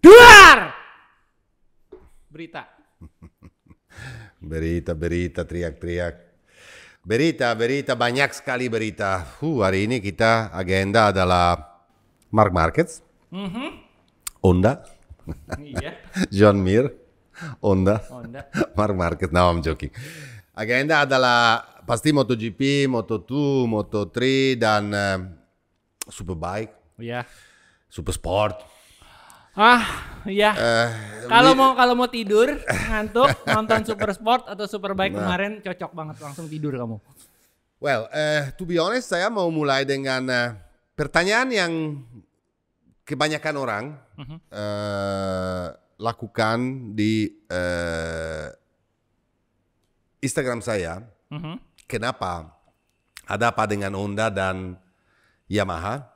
Duar! Berita. Berita, teriak-teriak. Berita, banyak sekali berita. Hari ini kita agenda adalah Mark Marquez, Honda, Iya. John Mir, Honda, Honda. Mark Marquez. No, I'm joking. Agenda adalah pasti MotoGP, Moto2, Moto3 dan Superbike, Iya. Supersport. Iya. Kalau mau tidur, ngantuk, nonton Super Sport atau Superbike kemarin cocok banget langsung tidur kamu. Well, to be honest, saya mau mulai dengan pertanyaan yang kebanyakan orang lakukan di Instagram saya. Kenapa? Ada apa dengan Honda dan Yamaha?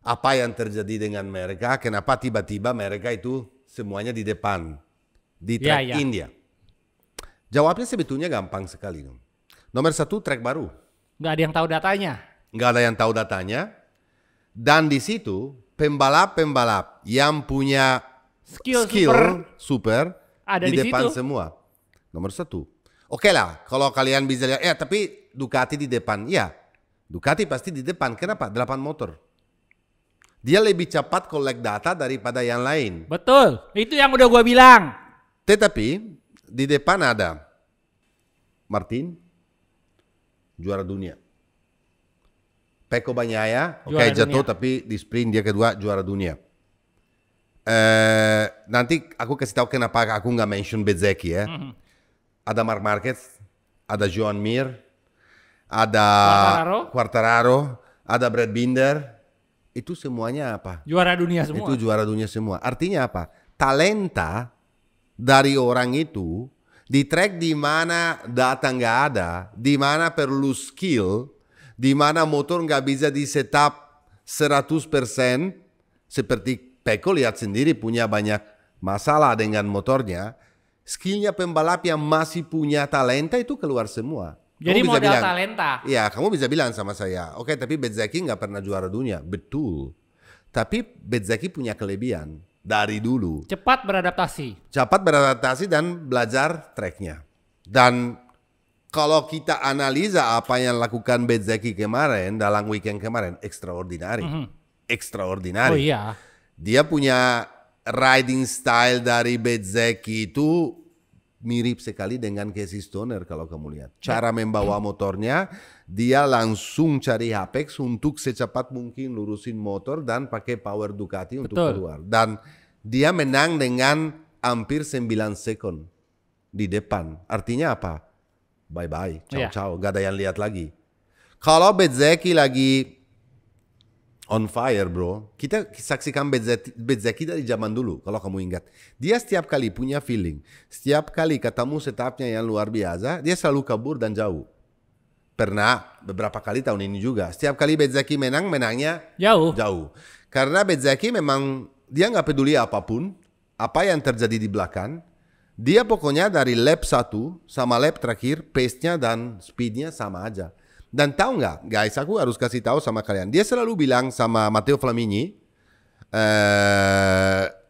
Apa yang terjadi dengan mereka? Kenapa tiba-tiba mereka itu semuanya di depan di track India? Jawabnya sebetulnya gampang sekali. Nomor satu, track baru. Nggak ada yang tahu datanya. Nggak ada yang tahu datanya. Dan di situ pembalap-pembalap yang punya skill super ada di di depan situ. semua. Nomor satu. Oke lah, kalau kalian bisa lihat, tapi Ducati di depan. Ya, Ducati pasti di depan. Kenapa? 8 motor. Dia lebih cepat collect data daripada yang lain. Betul, itu yang udah gua bilang. Tetapi di depan ada Martin, juara dunia. Pecco Bagnaia, oke jatuh tapi di sprint dia kedua juara dunia. Nanti aku kasih tahu kenapa aku nggak mention Bezzecchi ya. Ada Marc Marquez, ada Joan Mir, ada Quartararo, ada Brad Binder. Itu semuanya apa? Juara dunia semua. Itu juara dunia semua. Artinya apa? Talenta dari orang itu di track di mana data nggak ada, di mana perlu skill, di mana motor nggak bisa di setup 100%, seperti Pecco lihat sendiri punya banyak masalah dengan motornya. Skillnya pembalap yang masih punya talenta itu keluar semua. Jadi kamu modal talenta. Ya, kamu bisa bilang sama saya, oke, tapi Bezzecchi nggak pernah juara dunia. Betul. Tapi Bezzecchi punya kelebihan dari dulu. Cepat beradaptasi. Dan belajar tracknya. Dan kalau kita analisa apa yang lakukan Bezzecchi kemarin, dalam weekend kemarin, extraordinary. Extraordinary. Oh iya. Dia punya riding style dari Bezzecchi itu mirip sekali dengan Casey Stoner kalau kamu lihat. Cara membawa motornya, dia langsung cari apex untuk secepat mungkin lurusin motor dan pakai power Ducati untuk keluar. Dan dia menang dengan hampir 9 second di depan. Artinya apa? Bye-bye, ciao-ciao, gak ada yang lihat lagi. Kalau Bezzecchi lagi on fire bro, kita saksikan Bezzecchi dari zaman dulu kalau kamu ingat. Dia setiap kali punya feeling, setiap kali ketemu setupnya yang luar biasa, dia selalu kabur dan jauh. Pernah beberapa kali tahun ini juga, setiap kali Bezzecchi menangnya jauh. Karena Bezzecchi memang dia nggak peduli apapun, apa yang terjadi di belakang. Dia pokoknya dari lap 1 sama lap terakhir, pace-nya dan speed-nya sama aja. Dan tahu nggak, guys, aku harus kasih tahu sama kalian. Dia selalu bilang sama Matteo Flamini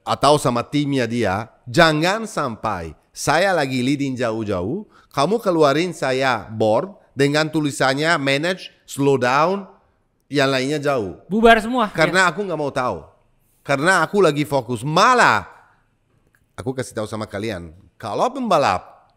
atau sama timnya dia, jangan sampai saya lagi leading jauh-jauh, kamu keluarin saya board dengan tulisannya manage, slow down, yang lainnya jauh. Bubar semua. Karena aku nggak mau tahu. Karena aku lagi fokus. Malah, aku kasih tahu sama kalian, kalau pembalap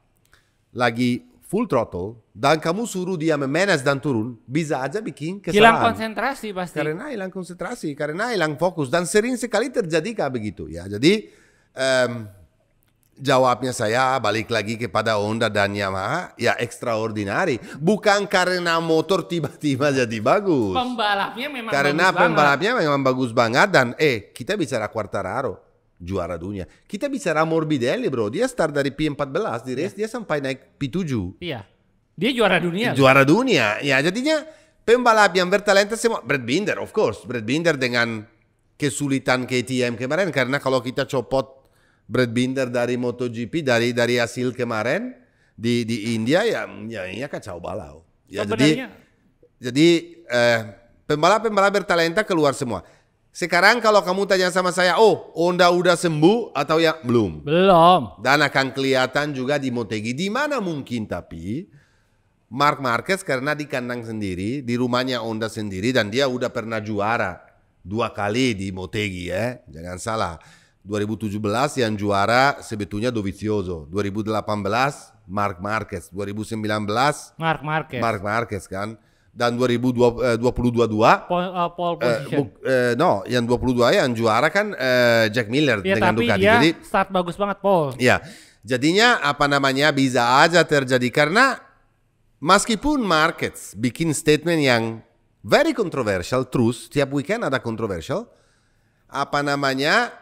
lagi full throttle dan kamu suruh dia memanage dan turun, bisa aja bikin kesalahan. Hilang konsentrasi pasti. Karena hilang konsentrasi, karena hilang fokus, dan sering sekali terjadi kayak begitu ya. Jadi jawabnya saya balik lagi kepada Honda dan Yamaha, ya extraordinary. Bukan karena motor tiba-tiba jadi bagus. Pembalapnya memang karena bagus pembalapnya memang bagus banget. Dan kita bicara Quartararo, juara dunia. Kita bicara Morbidelli bro, dia start dari P14 di race, dia sampai naik P7. Iya, dia juara dunia. Juara dunia, ya jadinya pembalap yang bertalenta semua. Brad Binder, of course, Brad Binder dengan kesulitan KTM kemarin, karena kalau kita copot Brad Binder dari MotoGP dari hasil kemarin di India ya kacau balau. Ya jadi pembalap bertalenta keluar semua. Sekarang kalau kamu tanya sama saya, oh Honda udah sembuh atau ya belum? Belum. Dan akan kelihatan juga di Motegi. Di mana mungkin tapi Marc Marquez karena di kandang sendiri, di rumahnya Honda sendiri dan dia udah pernah juara 2 kali di Motegi ya. Jangan salah. 2017 yang juara sebetulnya Dovizioso. 2018 Marc Marquez. 2019 Marc Marquez. Marc Marquez kan. Dan 2022 Pole position. no, yang 22 yang juara kan Jack Miller Ya, dengan tapi Ducati. dia Jadi start bagus banget pole. ya, jadinya apa namanya bisa aja terjadi karena meskipun Marquez bikin statement yang very controversial, terus tiap weekend ada controversial, apa namanya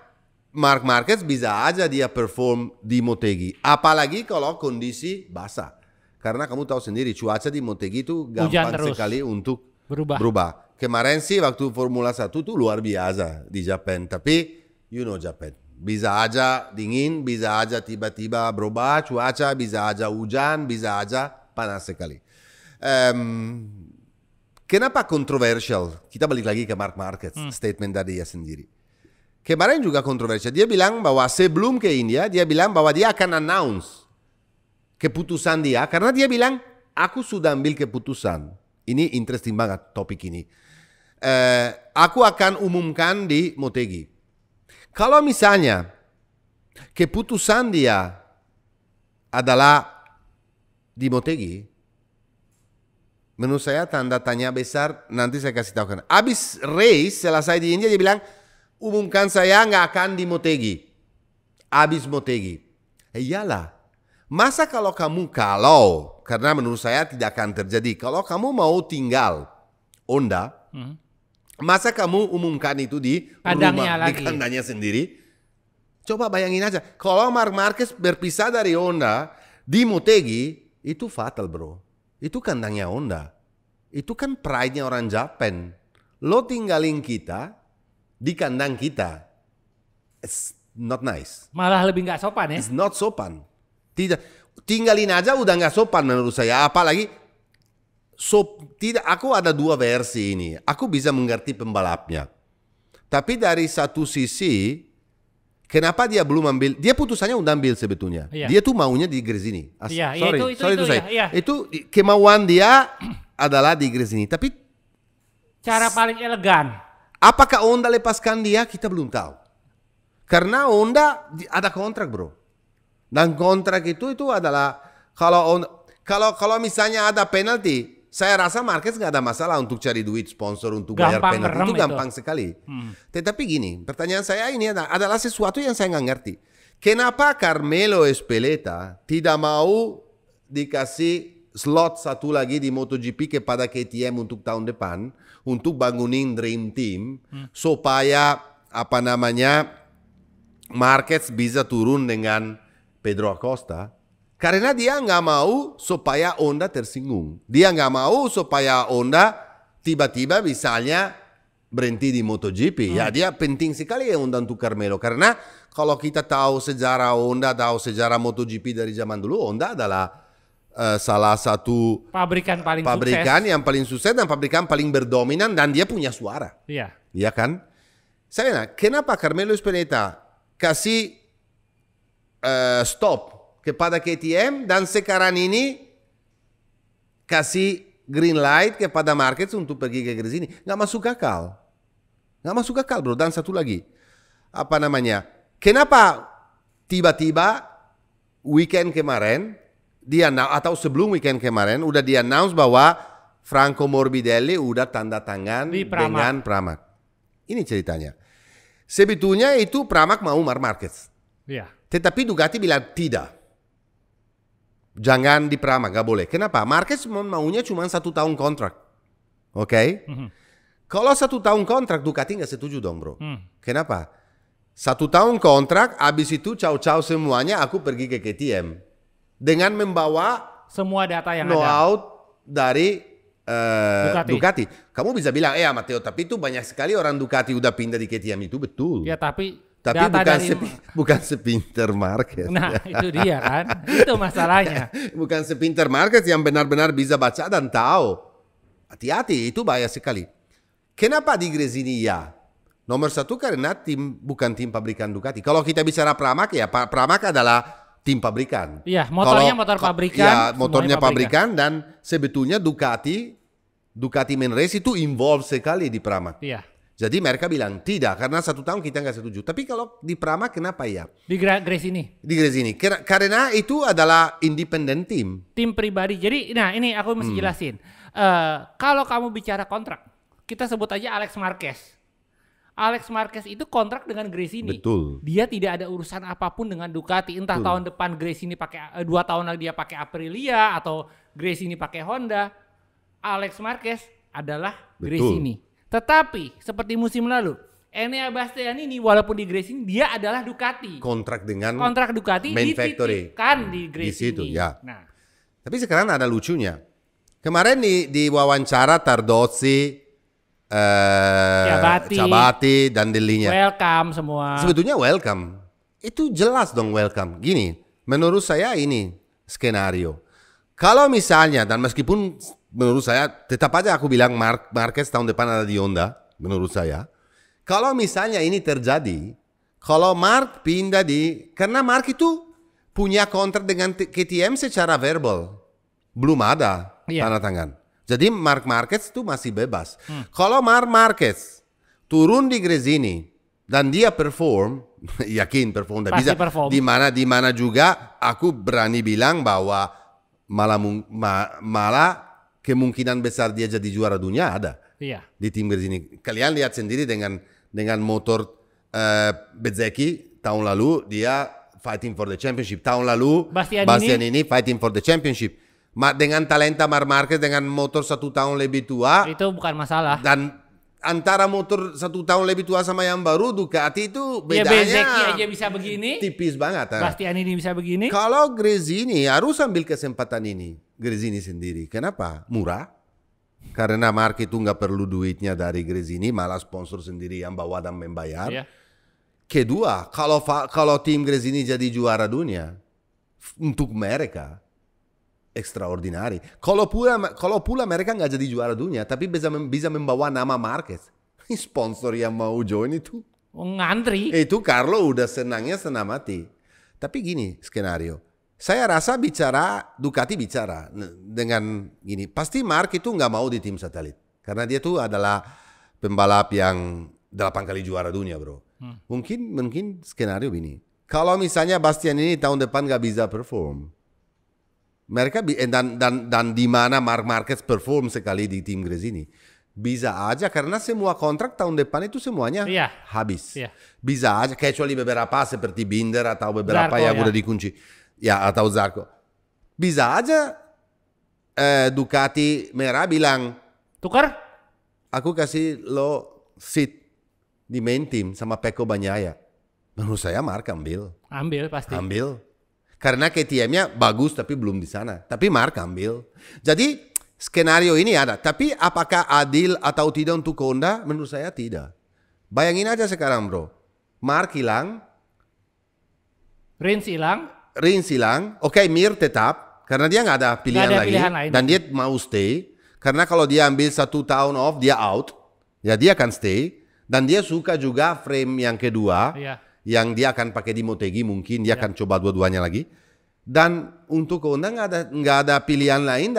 Marc Marquez bisa aja dia perform di Motegi, apalagi kalau kondisi basah. Karena kamu tahu sendiri cuaca di Motegi itu gampang sekali untuk berubah. Kemarin sih waktu Formula 1 itu luar biasa di Jepang, tapi you know Jepang. Bisa aja dingin, bisa aja tiba-tiba berubah cuaca, bisa aja hujan, bisa aja panas sekali. Kenapa kontroversial? Kita balik lagi ke Marc Marquez, statement dari dia sendiri. Kemarin juga kontroversial. Dia bilang bahwa sebelum ke India, dia bilang bahwa dia akan announce keputusan dia. Karena dia bilang, aku sudah ambil keputusan. Ini interesting banget topik ini. Aku akan umumkan di Motegi. Kalau misalnya keputusan dia adalah di Motegi, menurut saya tanda tanya besar, nanti saya kasih tahu kan. Abis race selesai di India dia bilang, umumkan saya nggak akan di Motegi. Abis Motegi. Iyalah. Masa kalau karena menurut saya tidak akan terjadi. Kalau kamu mau tinggal Honda, masa kamu umumkan itu di rumah, di kandangnya sendiri? Coba bayangin aja. Kalau Marc Marquez berpisah dari Honda di Motegi, itu fatal bro. Itu kandangnya Honda. Itu kan pride-nya orang Jepang. Lo tinggalin kita di kandang kita. It's not nice. Malah lebih nggak sopan ya? It's not sopan. Tidak, tinggalin aja udah nggak sopan menurut saya. Apalagi, tidak. Aku ada dua versi ini. Aku bisa mengerti pembalapnya. Tapi dari satu sisi, kenapa dia belum ambil? Dia putusannya udah ambil sebetulnya. Iya. Dia tuh maunya di Gresini. Itu kemauan dia adalah di Gresini. Tapi cara paling elegan. Apakah Honda lepaskan dia? Kita belum tahu. Karena Honda ada kontrak bro. Dan kontrak itu adalah kalau misalnya ada penalti, saya rasa Marquez nggak ada masalah untuk cari duit sponsor untuk bayar penalti itu gampang sekali. Tetapi gini, pertanyaan saya ini adalah sesuatu yang saya nggak ngerti. Kenapa Carmelo Ezpeleta tidak mau dikasih slot satu lagi di MotoGP kepada KTM untuk tahun depan untuk bangunin Dream Team supaya apa namanya Marquez bisa turun dengan Pedro Acosta, karena dia nggak mau supaya Honda tersinggung. Dia nggak mau supaya Honda tiba-tiba misalnya berhenti di MotoGP. Ya dia penting sekali ya Honda untuk Carmelo. Karena kalau kita tahu sejarah Honda, tahu sejarah MotoGP dari zaman dulu, Honda adalah salah satu pabrikan yang paling sukses dan pabrikan paling berdominan dan dia punya suara. Iya. Iya kan? Saya kenapa Carmelo Ezpeleta kasih stop kepada KTM dan sekarang ini kasih green light kepada Marquez untuk pergi ke Gresini? Nggak masuk akal. Nggak masuk akal bro. Dan satu lagi, apa namanya? Kenapa tiba-tiba weekend kemarin atau sebelum weekend kemarin udah di-announce bahwa Franco Morbidelli udah tanda tangan dengan Pramac? Ini ceritanya. Sebetulnya itu Pramac mau Marc Marquez. Iya. Tetapi Ducati bilang tidak. Jangan di Pramac, gak boleh. Kenapa? Marquez maunya cuma 1 tahun kontrak. Oke? Kalau 1 tahun kontrak, Ducati gak setuju dong bro. Kenapa? 1 tahun kontrak, abis itu caw-caw semuanya aku pergi ke KTM. Dengan membawa semua data yang know-how dari Ducati. Kamu bisa bilang, Matteo, tapi itu banyak sekali orang Ducati udah pindah di KTM itu, betul. Ya tapi bukan sepinter Marquez. Nah itu dia kan, itu masalahnya. Bukan sepinter Marquez yang benar-benar bisa baca dan tahu. Hati-hati, itu bahaya sekali. Kenapa di Gresini ya? Nomor satu karena bukan tim pabrikan Ducati. Kalau kita bicara Pramac ya, Pramac adalah tim pabrikan. Iya, motornya motor pabrikan. Ya, motornya pabrikan dan sebetulnya Ducati Main Race itu involve sekali di Pramac. Iya. Jadi mereka bilang tidak karena 1 tahun kita nggak setuju. Tapi kalau di Pramac kenapa ya? Di Gresini. Di Gresini karena itu adalah independent team. Tim pribadi. Jadi, nah ini aku mesti jelasin. Kalau kamu bicara kontrak, kita sebut aja Alex Marquez. Alex Marquez itu kontrak dengan Gresini. Betul. Dia tidak ada urusan apapun dengan Ducati. Entah tahun depan Gresini pakai 2 tahun lagi dia pakai Aprilia atau Gresini pakai Honda. Alex Marquez adalah Gresini. Tetapi seperti musim lalu, Enea Bastianini walaupun di Gresini dia adalah Ducati. Kontrak Ducati main factory dititipkan di Gresini. Di situ, ya. Nah, tapi sekarang ada lucunya. Kemarin di wawancara Tardozzi, Ciabatti dan Delinya. Welcome semua. Sebetulnya welcome. Itu jelas dong welcome. Gini, menurut saya ini skenario. Kalau misalnya, dan meskipun menurut saya tetap aja aku bilang Marquez tahun depan ada di Honda, menurut saya. Kalau misalnya ini terjadi, kalau Mark pindah karena Mark itu punya kontrak dengan KTM secara verbal. Belum ada tanda tangan. Jadi Mark Marquez itu masih bebas. Kalau Mark Marquez turun di Gresini dan dia perform, yakin perform, bisa perform. Di mana juga aku berani bilang bahwa malah kemungkinan besar dia jadi juara dunia ada. Iya. Di tim Gresini. Kalian lihat sendiri dengan motor Bezzecchi tahun lalu dia fighting for the championship. Tahun lalu Bastianini fighting for the championship. Dengan talenta Marc Marquez dengan motor 1 tahun lebih tua itu bukan masalah. Dan antara motor 1 tahun lebih tua sama yang baru Ducati itu bedanya Bezzecchi aja bisa begini, tipis banget. Bastianini bisa begini. Kalau Gresini harus ambil kesempatan ini. Gresini sendiri. Kenapa? Murah. Karena Mark itu nggak perlu duitnya dari Gresini, malah sponsor sendiri yang bawa dan membayar. Yeah. Kedua, kalau tim Gresini jadi juara dunia, untuk mereka extraordinary. Kalau pula mereka nggak jadi juara dunia, tapi bisa membawa nama Marquez. Sponsor yang mau join itu ngantri. Itu Carlo udah senangnya senang mati. Tapi gini skenario. Saya rasa Ducati bicara dengan gini. Pasti Mark itu nggak mau di tim satelit. Karena dia tuh adalah pembalap yang 8 kali juara dunia, bro. Mungkin skenario gini. Kalau misalnya Bastianini tahun depan nggak bisa perform, mereka dan di mana Marc Marquez perform sekali di tim Gresini, bisa aja karena semua kontrak tahun depan itu semuanya habis. Bisa aja kecuali beberapa seperti Binder atau beberapa Zarco, yang udah dikunci. Ya atau Zarco. Bisa aja Ducati merah bilang, tukar? Aku kasih lo seat di main team sama Pecco Bagnaia. Menurut saya Marc ambil pasti. Ambil. Karena KTM-nya bagus tapi belum di sana. Tapi Mark ambil. Jadi skenario ini ada. Tapi apakah adil atau tidak untuk Honda? Menurut saya tidak. Bayangin aja sekarang, bro. Mark hilang. Rins hilang. Oke, Mir tetap. Karena dia nggak ada pilihan lagi. Dan dia mau stay. Karena kalau dia ambil 1 tahun off, dia out. Ya dia akan stay. Dan dia suka juga frame yang kedua. Yang dia akan pakai di Motegi, mungkin dia akan coba dua-duanya lagi. Dan untuk Honda nggak ada pilihan lain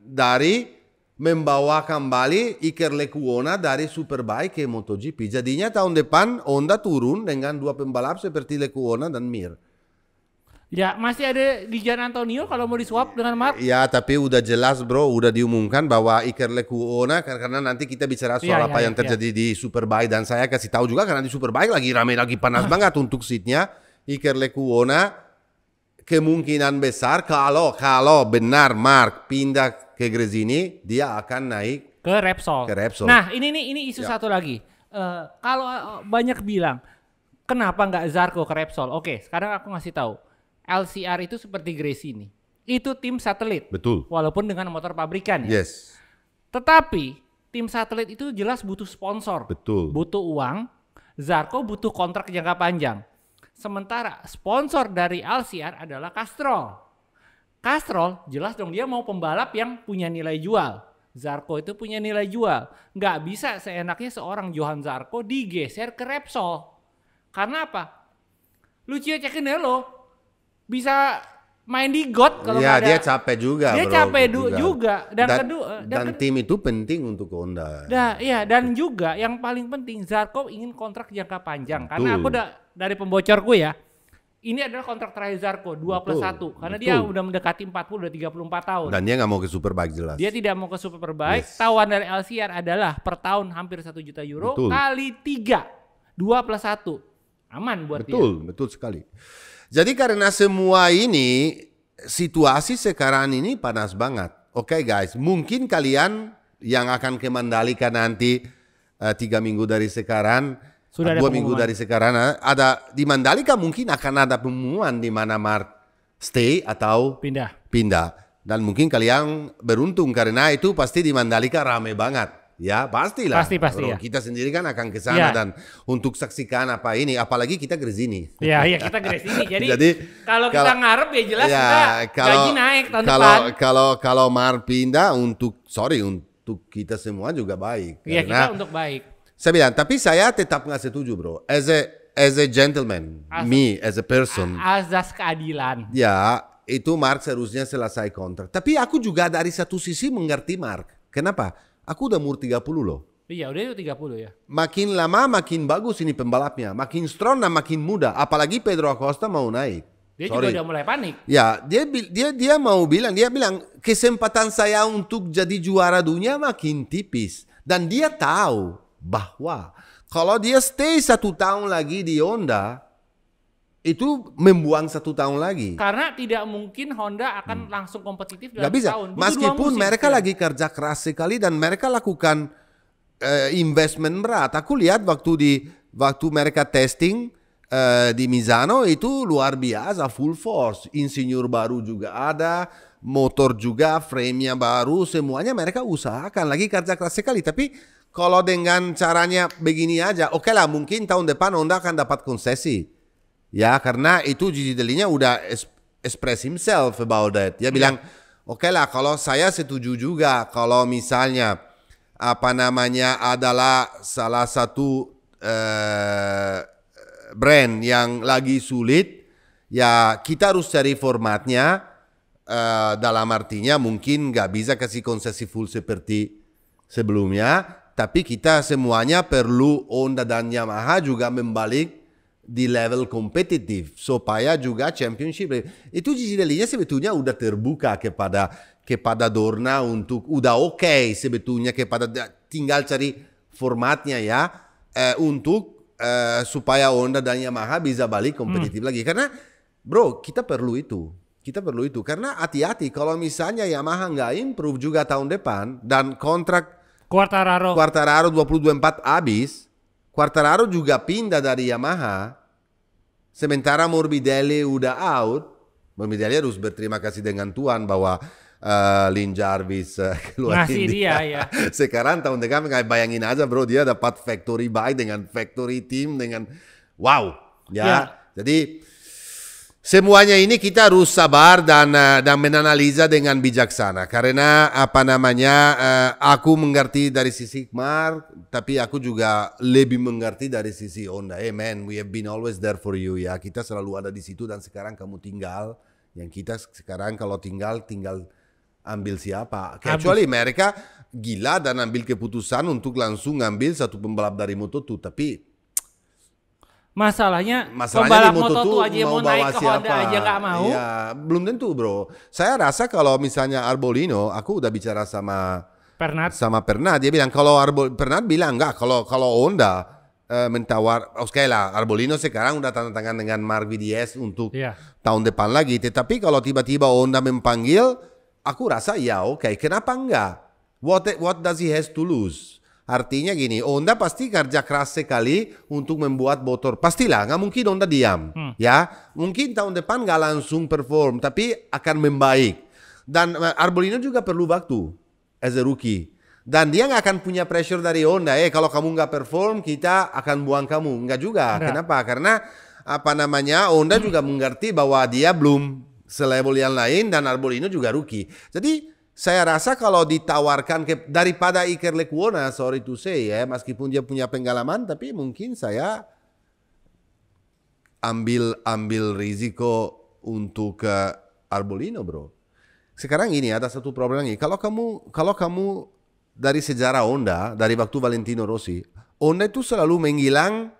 dari membawa kembali Iker Lecuona dari Superbike ke MotoGP. Jadinya tahun depan Honda turun dengan 2 pembalap seperti Lecuona dan Mir. Ya masih ada di Gian Antonio kalau mau diswap dengan Mark. Ya tapi udah jelas, bro, udah diumumkan bahwa Iker Lecuona, karena nanti kita bicara soal apa yang terjadi di Superbike, dan saya kasih tahu juga karena di Superbike lagi ramai, lagi panas banget untuk seatnya. Iker Lecuona kemungkinan besar kalau benar Mark pindah ke Gresini, dia akan naik ke Repsol. Nah ini isu satu lagi. Kalau banyak bilang kenapa nggak Zarco ke Repsol? Oke, sekarang aku ngasih tahu. LCR itu seperti Gresini. Itu tim satelit. Betul. Walaupun dengan motor pabrikan ya. Yes. Tetapi tim satelit itu jelas butuh sponsor. Betul. Butuh uang. Zarco butuh kontrak jangka panjang. Sementara sponsor dari LCR adalah Castrol. Castrol jelas dong dia mau pembalap yang punya nilai jual. Zarco itu punya nilai jual. Nggak bisa seenaknya seorang Johan Zarco digeser ke Repsol. Karena apa? Lucio Cecchinello bisa main di GOAT kalau nggak ada. Dia capek juga. Dia bro, capek juga. Dan tim itu penting untuk Honda. Dan juga yang paling penting Zarco ingin kontrak jangka panjang. Karena aku dari pembocorku ya, ini adalah kontrak terakhir Zarco 2+1 karena dia udah mendekati 40 udah 34 tahun. Dan dia nggak mau ke Superbike jelas. Dia tidak mau ke Superbike. Tawaran dari LCR adalah per tahun hampir 1 juta euro kali 3. 2+1. Aman buat dia. Betul sekali. Jadi karena semua ini situasi sekarang ini panas banget. Oke guys, mungkin kalian yang akan ke Mandalika nanti 3 minggu dari sekarang, 2 minggu dari sekarang ada di Mandalika mungkin akan ada pengumuman di mana Mark stay atau pindah. Dan mungkin kalian beruntung karena itu pasti di Mandalika rame banget. Ya pastilah. Pasti ya. Kita sendiri kan akan ke sana dan untuk saksikan apa ini, apalagi kita Gresini. Iya kita Gresini. Jadi kalau kita ngarep ya jelas kita gaji naik tahun depan. Kalau Mar pindah untuk kita semua juga baik. Iya kita untuk baik. Saya bilang, tapi saya tetap nggak setuju bro. As a gentleman, me as a person. Azas keadilan. Ya itu Mark seharusnya selesai kontrak. Tapi aku juga dari satu sisi mengerti Mark. Kenapa? Aku udah umur 30 loh. Iya udah 30 ya. Makin lama makin bagus ini pembalapnya. Makin strong dan makin muda. Apalagi Pedro Acosta mau naik. Dia juga udah mulai panik. Ya dia mau bilang. Dia bilang kesempatan saya untuk jadi juara dunia makin tipis. Dan dia tahu bahwa kalau dia stay 1 tahun lagi di Honda, itu membuang 1 tahun lagi. Karena tidak mungkin Honda akan langsung kompetitif dalam Gak bisa. setahun. Meskipun mereka lagi kerja keras sekali dan mereka lakukan investment berat. Aku lihat waktu mereka testing di Misano itu luar biasa, full force. Insinyur baru juga ada, motor juga, frame-nya baru, semuanya mereka usahakan. Lagi kerja keras sekali. Tapi kalau dengan caranya begini aja, oke lah mungkin tahun depan Honda akan dapat konsesi. Ya karena itu Gigi Dall'Igna udah express himself about that. Dia bilang, oke lah kalau saya setuju juga kalau misalnya adalah salah satu brand yang lagi sulit, ya kita harus cari formatnya dalam artinya mungkin nggak bisa kasih konsesi full seperti sebelumnya, tapi kita semuanya perlu Honda dan Yamaha juga membalik di level kompetitif supaya juga championship itu Gigi Dall'Igna sebetulnya udah terbuka kepada Dorna untuk udah oke sebetulnya kepada tinggal cari formatnya ya untuk supaya Honda dan Yamaha bisa balik kompetitif lagi karena bro kita perlu itu karena hati-hati kalau misalnya Yamaha nggak improve juga tahun depan dan kontrak Quartararo 2024 habis. Quartararo juga pindah dari Yamaha. Sementara Morbidelli udah out. Morbidelli harus berterima kasih dengan Tuhan bahwa Lin Jarvis keluarin ngasih dia ya. Sekarang tahun depan bayangin aja bro, dia dapat factory bike dengan factory team dengan wow ya. Jadi semuanya ini kita harus sabar dan menganalisa dengan bijaksana karena aku mengerti dari sisi Mark tapi aku juga lebih mengerti dari sisi Honda. Man, we have been always there for you ya. Kita selalu ada di situ dan sekarang kamu tinggal. Yang kita sekarang kalau tinggal ambil siapa? Kecuali mereka gila dan ambil keputusan untuk langsung ambil satu pembalap dari Moto2 tapi Masalahnya pembalap Moto2 aja mau naik ke Honda aja gak mau. Ya, belum tentu bro. Saya rasa kalau misalnya Arbolino, aku udah bicara sama Pernat. Dia bilang kalau Pernat bilang enggak kalau Honda mentawar, oke lah Arbolino sekarang udah tanda tangan dengan Mark VDS untuk tahun depan lagi. Tetapi kalau tiba-tiba Honda memanggil, aku rasa ya oke. Kenapa enggak? What does he has to lose? Artinya gini, Honda pasti kerja keras sekali untuk membuat motor. Pastilah, nggak mungkin Honda diam. Ya, mungkin tahun depan nggak langsung perform, tapi akan membaik. Dan Arbolino juga perlu waktu as a rookie. Dan dia nggak akan punya pressure dari Honda. Kalau kamu nggak perform, kita akan buang kamu. Nggak juga. Kenapa? Karena Honda juga mengerti bahwa dia belum selevel yang lain dan Arbolino juga rookie. Jadi saya rasa kalau ditawarkan daripada Iker Lecuona, sorry to say ya, meskipun dia punya pengalaman, tapi mungkin saya ambil risiko untuk Arbolino, bro. Sekarang ini ada satu problem lagi. Kalau kamu dari sejarah Honda, dari waktu Valentino Rossi, Honda itu selalu menghilang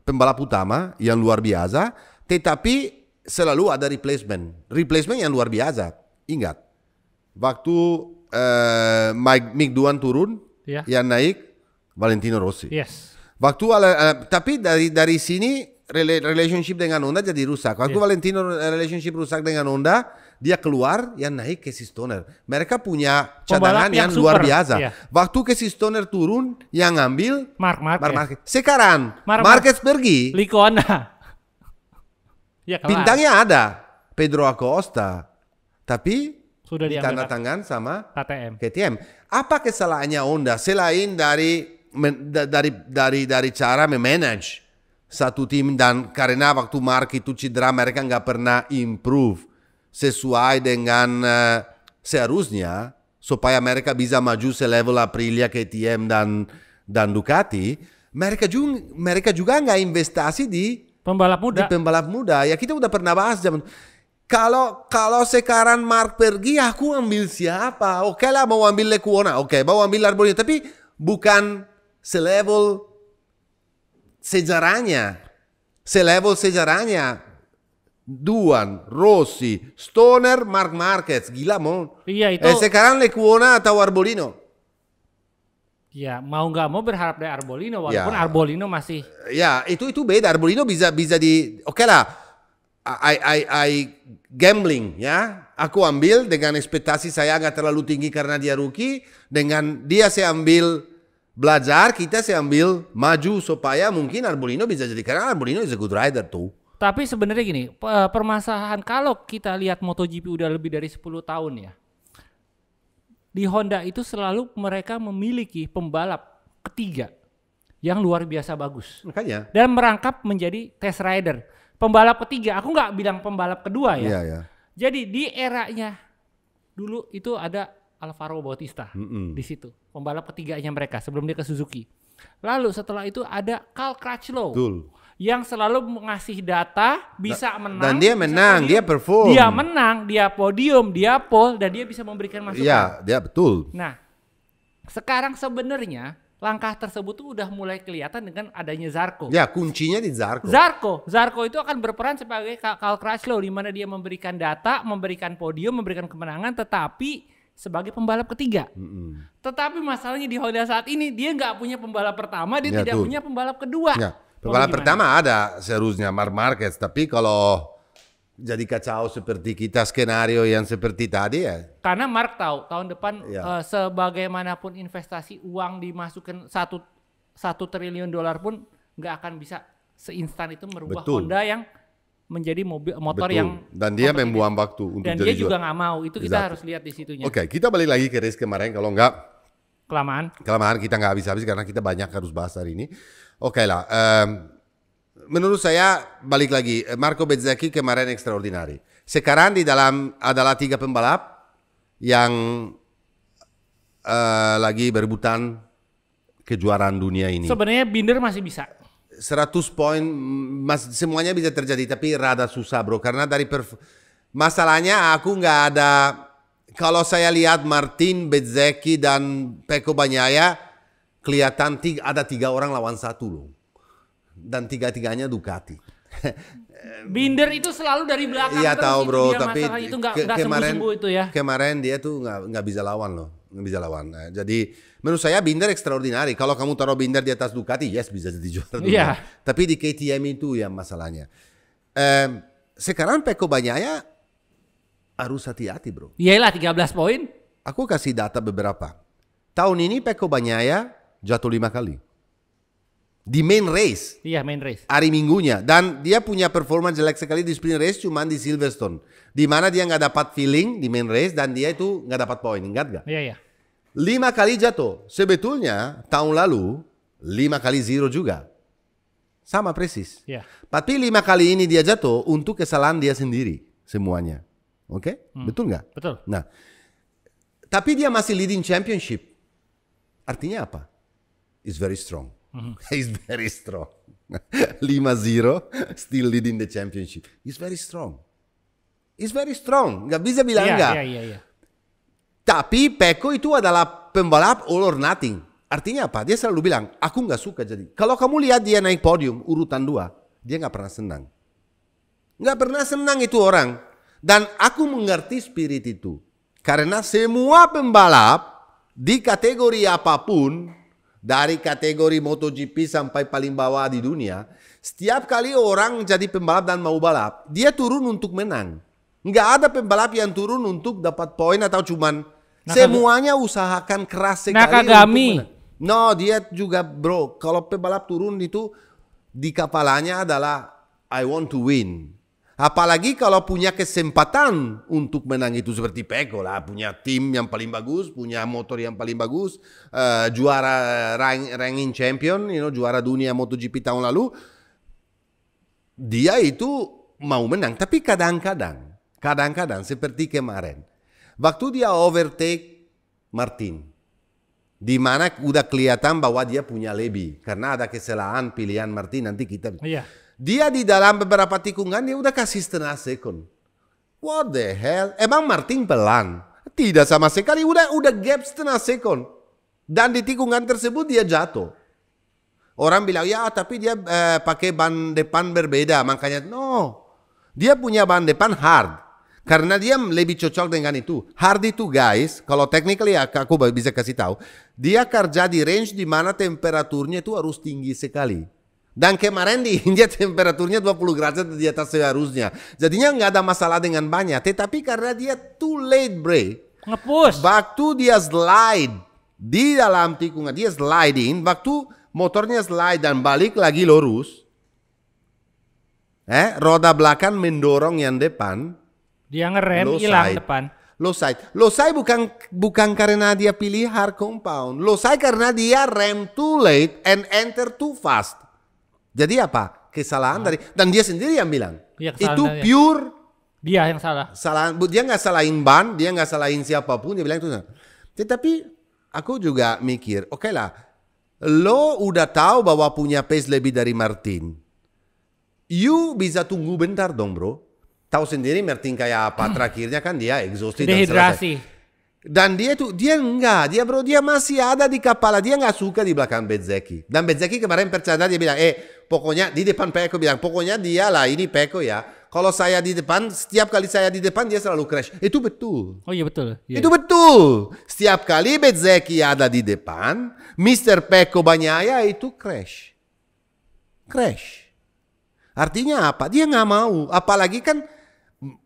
pembalap utama yang luar biasa, tetapi selalu ada replacement yang luar biasa. Ingat, waktu Mick Doohan turun, yang naik Valentino Rossi. Yes. Waktu tapi dari sini relationship dengan Honda jadi rusak. Waktu Valentino relationship rusak dengan Honda, dia keluar yang naik Casey Stoner. Mereka punya cadangan yang luar biasa. Waktu Casey Stoner turun, yang ngambil Marc Marquez. Sekarang Marquez pergi, Lecuona. Ya, bintangnya ada Pedro Acosta, tapi sudah tanda tangan sama KTM. Apa kesalahannya Honda selain dari cara memanage satu tim, dan karena waktu Mark itu cedera mereka nggak pernah improve sesuai dengan seharusnya supaya mereka bisa maju selevel Aprilia, KTM dan Ducati. Mereka juga nggak investasi di pembalap muda. Ya kita udah pernah bahas zaman. Kalau sekarang Mark pergi, aku ambil siapa? Oke lah, mau ambil Lecuona, oke, mau ambil Arbolino, tapi bukan selevel sejarahnya. Doohan, Rossi, Stoner, Marc Marquez, gila mau. Iya itu. Sekarang Lecuona atau Arbolino? Ya mau nggak mau berharap dari Arbolino, walaupun Arbolino masih. Ya itu beda. Arbolino bisa di. Oke lah, I gambling ya. Aku ambil dengan ekspektasi saya nggak terlalu tinggi karena dia rookie. Dengan dia saya ambil belajar, kita saya ambil maju supaya mungkin Arbolino bisa jadi, karena Arbolino is a good rider tuh. Tapi sebenarnya gini, permasalahan kalau kita lihat MotoGP udah lebih dari 10 tahun ya. Di Honda itu selalu mereka memiliki pembalap ketiga yang luar biasa bagus. Makanya. Dan merangkap menjadi test rider. Pembalap ketiga, aku nggak bilang pembalap kedua ya. Iya. Jadi di eranya dulu itu ada Alvaro Bautista di situ, pembalap ketiganya mereka sebelum dia ke Suzuki. Lalu setelah itu ada Cal Crutchlow yang selalu ngasih data, bisa menang. Dan dia menang, dia perform. Dia menang, dia podium, dia pole, dan dia bisa memberikan masukan. Iya, dia betul. Nah, sekarang sebenarnya langkah tersebut tuh udah mulai kelihatan dengan adanya Zarco. Ya, kuncinya di Zarco. Zarco itu akan berperan sebagai Cal Crutchlow, di mana dia memberikan data, memberikan podium, memberikan kemenangan, tetapi sebagai pembalap ketiga. Tetapi masalahnya di Honda saat ini dia nggak punya pembalap pertama, dia tidak punya pembalap kedua. Ya. Pembalap pertama ada seharusnya Marc Marquez, tapi kalau jadi kacau seperti kita skenario yang seperti tadi ya. Karena Mark tahu tahun depan sebagaimanapun investasi uang dimasukkan 1 triliun dolar pun nggak akan bisa seinstan itu merubah Honda yang menjadi motor yang dan dia membuang waktu untuk dan dia juga nggak mau, itu kita harus lihat di situnya. Oke, kita balik lagi ke race kemarin, kalau nggak kelamaan kita nggak habis-habis karena kita banyak harus bahas hari ini. Oke lah, menurut saya balik lagi Marco Bezzecchi kemarin extraordinary. Sekarang di dalam adalah 3 pembalap yang lagi berebutan kejuaraan dunia ini. Sebenarnya Binder masih bisa. 100 poin semuanya bisa terjadi, tapi rada susah bro, karena dari masalahnya aku nggak ada. Kalau saya lihat Martin Bezzecchi dan Pecco Bagnaia kelihatan ada 3 orang lawan 1 loh, dan 3-3-nya Ducati. Binder itu selalu dari belakang. Iya tahu bro, tapi itu nggak sembuh-sembuh itu ya. Kemarin dia tuh nggak bisa lawan loh, nggak bisa lawan. Nah, jadi menurut saya Binder extraordinary. Kalau kamu taruh Binder di atas Ducati, yes bisa jadi juara. Iya. Tapi di KTM itu yang masalahnya. Sekarang Pecco Bagnaia harus hati-hati bro. Iyalah 13 poin. Aku kasih data beberapa. Tahun ini Pecco Bagnaia jatuh 5 kali. Di main race. Iya, main race. Hari Minggunya. Dan dia punya performa jelek sekali di sprint race cuman di Silverstone. Di mana dia nggak dapat feeling di main race dan dia itu nggak dapat poin. Ingat gak? Iya. 5 kali jatuh. Sebetulnya tahun lalu 5 kali 0 juga. Sama persis. Iya. Tapi 5 kali ini dia jatuh untuk kesalahan dia sendiri. Semuanya. Oke? Betul nggak? Betul. Nah, Tapi dia masih leading championship. Artinya apa? It's very strong. He's very strong. 5-0, still leading the championship. He's very strong. He's very strong. Nggak bisa bilang enggak. Iya. Tapi Pecco itu adalah pembalap all or nothing. Artinya apa? Dia selalu bilang, aku nggak suka jadi. Kalau kamu lihat dia naik podium, urutan 2, dia nggak pernah senang. Nggak pernah senang itu orang. Dan aku mengerti spirit itu. Karena semua pembalap di kategori apapun, dari kategori MotoGP sampai paling bawah di dunia, setiap kali orang jadi pembalap dan mau balap, dia turun untuk menang. Nggak ada pembalap yang turun untuk dapat poin atau cuman semuanya usahakan keras sekali Nakagami. untuk menang. No, dia juga bro, kalau pembalap turun itu di kepalanya adalah I want to win. Apalagi kalau punya kesempatan untuk menang itu seperti Pecco lah, punya tim yang paling bagus, punya motor yang paling bagus, juara ranking champion, juara dunia MotoGP tahun lalu, dia itu mau menang. Tapi kadang-kadang seperti kemarin, waktu dia overtake Martin, di mana udah kelihatan bahwa dia punya lebih, karena ada kesalahan pilihan Martin nanti kita. Iya. Dia di dalam beberapa tikungan dia udah kasih setengah sekund. What the hell? Emang Martin pelan? Tidak sama sekali. Udah gap setengah sekund. Dan di tikungan tersebut dia jatuh. Orang bilang ya tapi dia pakai ban depan berbeda. Makanya no. Dia punya ban depan hard. Karena dia lebih cocok dengan itu. Hard itu guys, kalau technically aku bisa kasih tahu. Dia kerja di range di mana temperaturnya itu harus tinggi sekali. Dan kemarin di India temperaturnya 20 derajat di atas seharusnya. Jadinya nggak ada masalah dengan banyak. Tetapi karena dia too late break. Nge-push. Waktu dia slide di dalam tikungan. Dia sliding. Waktu motornya slide dan balik lagi lurus. Roda belakang mendorong yang depan. Dia ngerem, hilang depan. Low side. Low side bukan karena dia pilih hard compound. Low side karena dia rem too late and enter too fast. Jadi apa? Kesalahan dari, dan dia sendiri yang bilang. Ya, itu pure. Dia yang salah. Dia nggak salahin ban, dia nggak salahin siapapun. Dia bilang itu. Tetapi aku juga mikir, oke lah. Lo udah tahu bahwa punya pace lebih dari Martin. You bisa tunggu bentar dong bro. Tahu sendiri Martin kayak apa. Terakhirnya kan dia exhausted dan selesai. Dan dia enggak, dia masih ada di kepala, dia nggak suka di belakang Bezzecchi. Dan Bezzecchi kemarin percaya dia bilang, pokoknya di depan Pecco bilang, pokoknya dia lah ini Pecco ya. Kalau saya di depan, setiap kali saya di depan dia selalu crash. Itu betul. Oh iya betul. Itu betul. Setiap kali Bezzecchi ada di depan, Mr. Pecco Bagnaia itu crash. Artinya apa? Dia nggak mau. Apalagi kan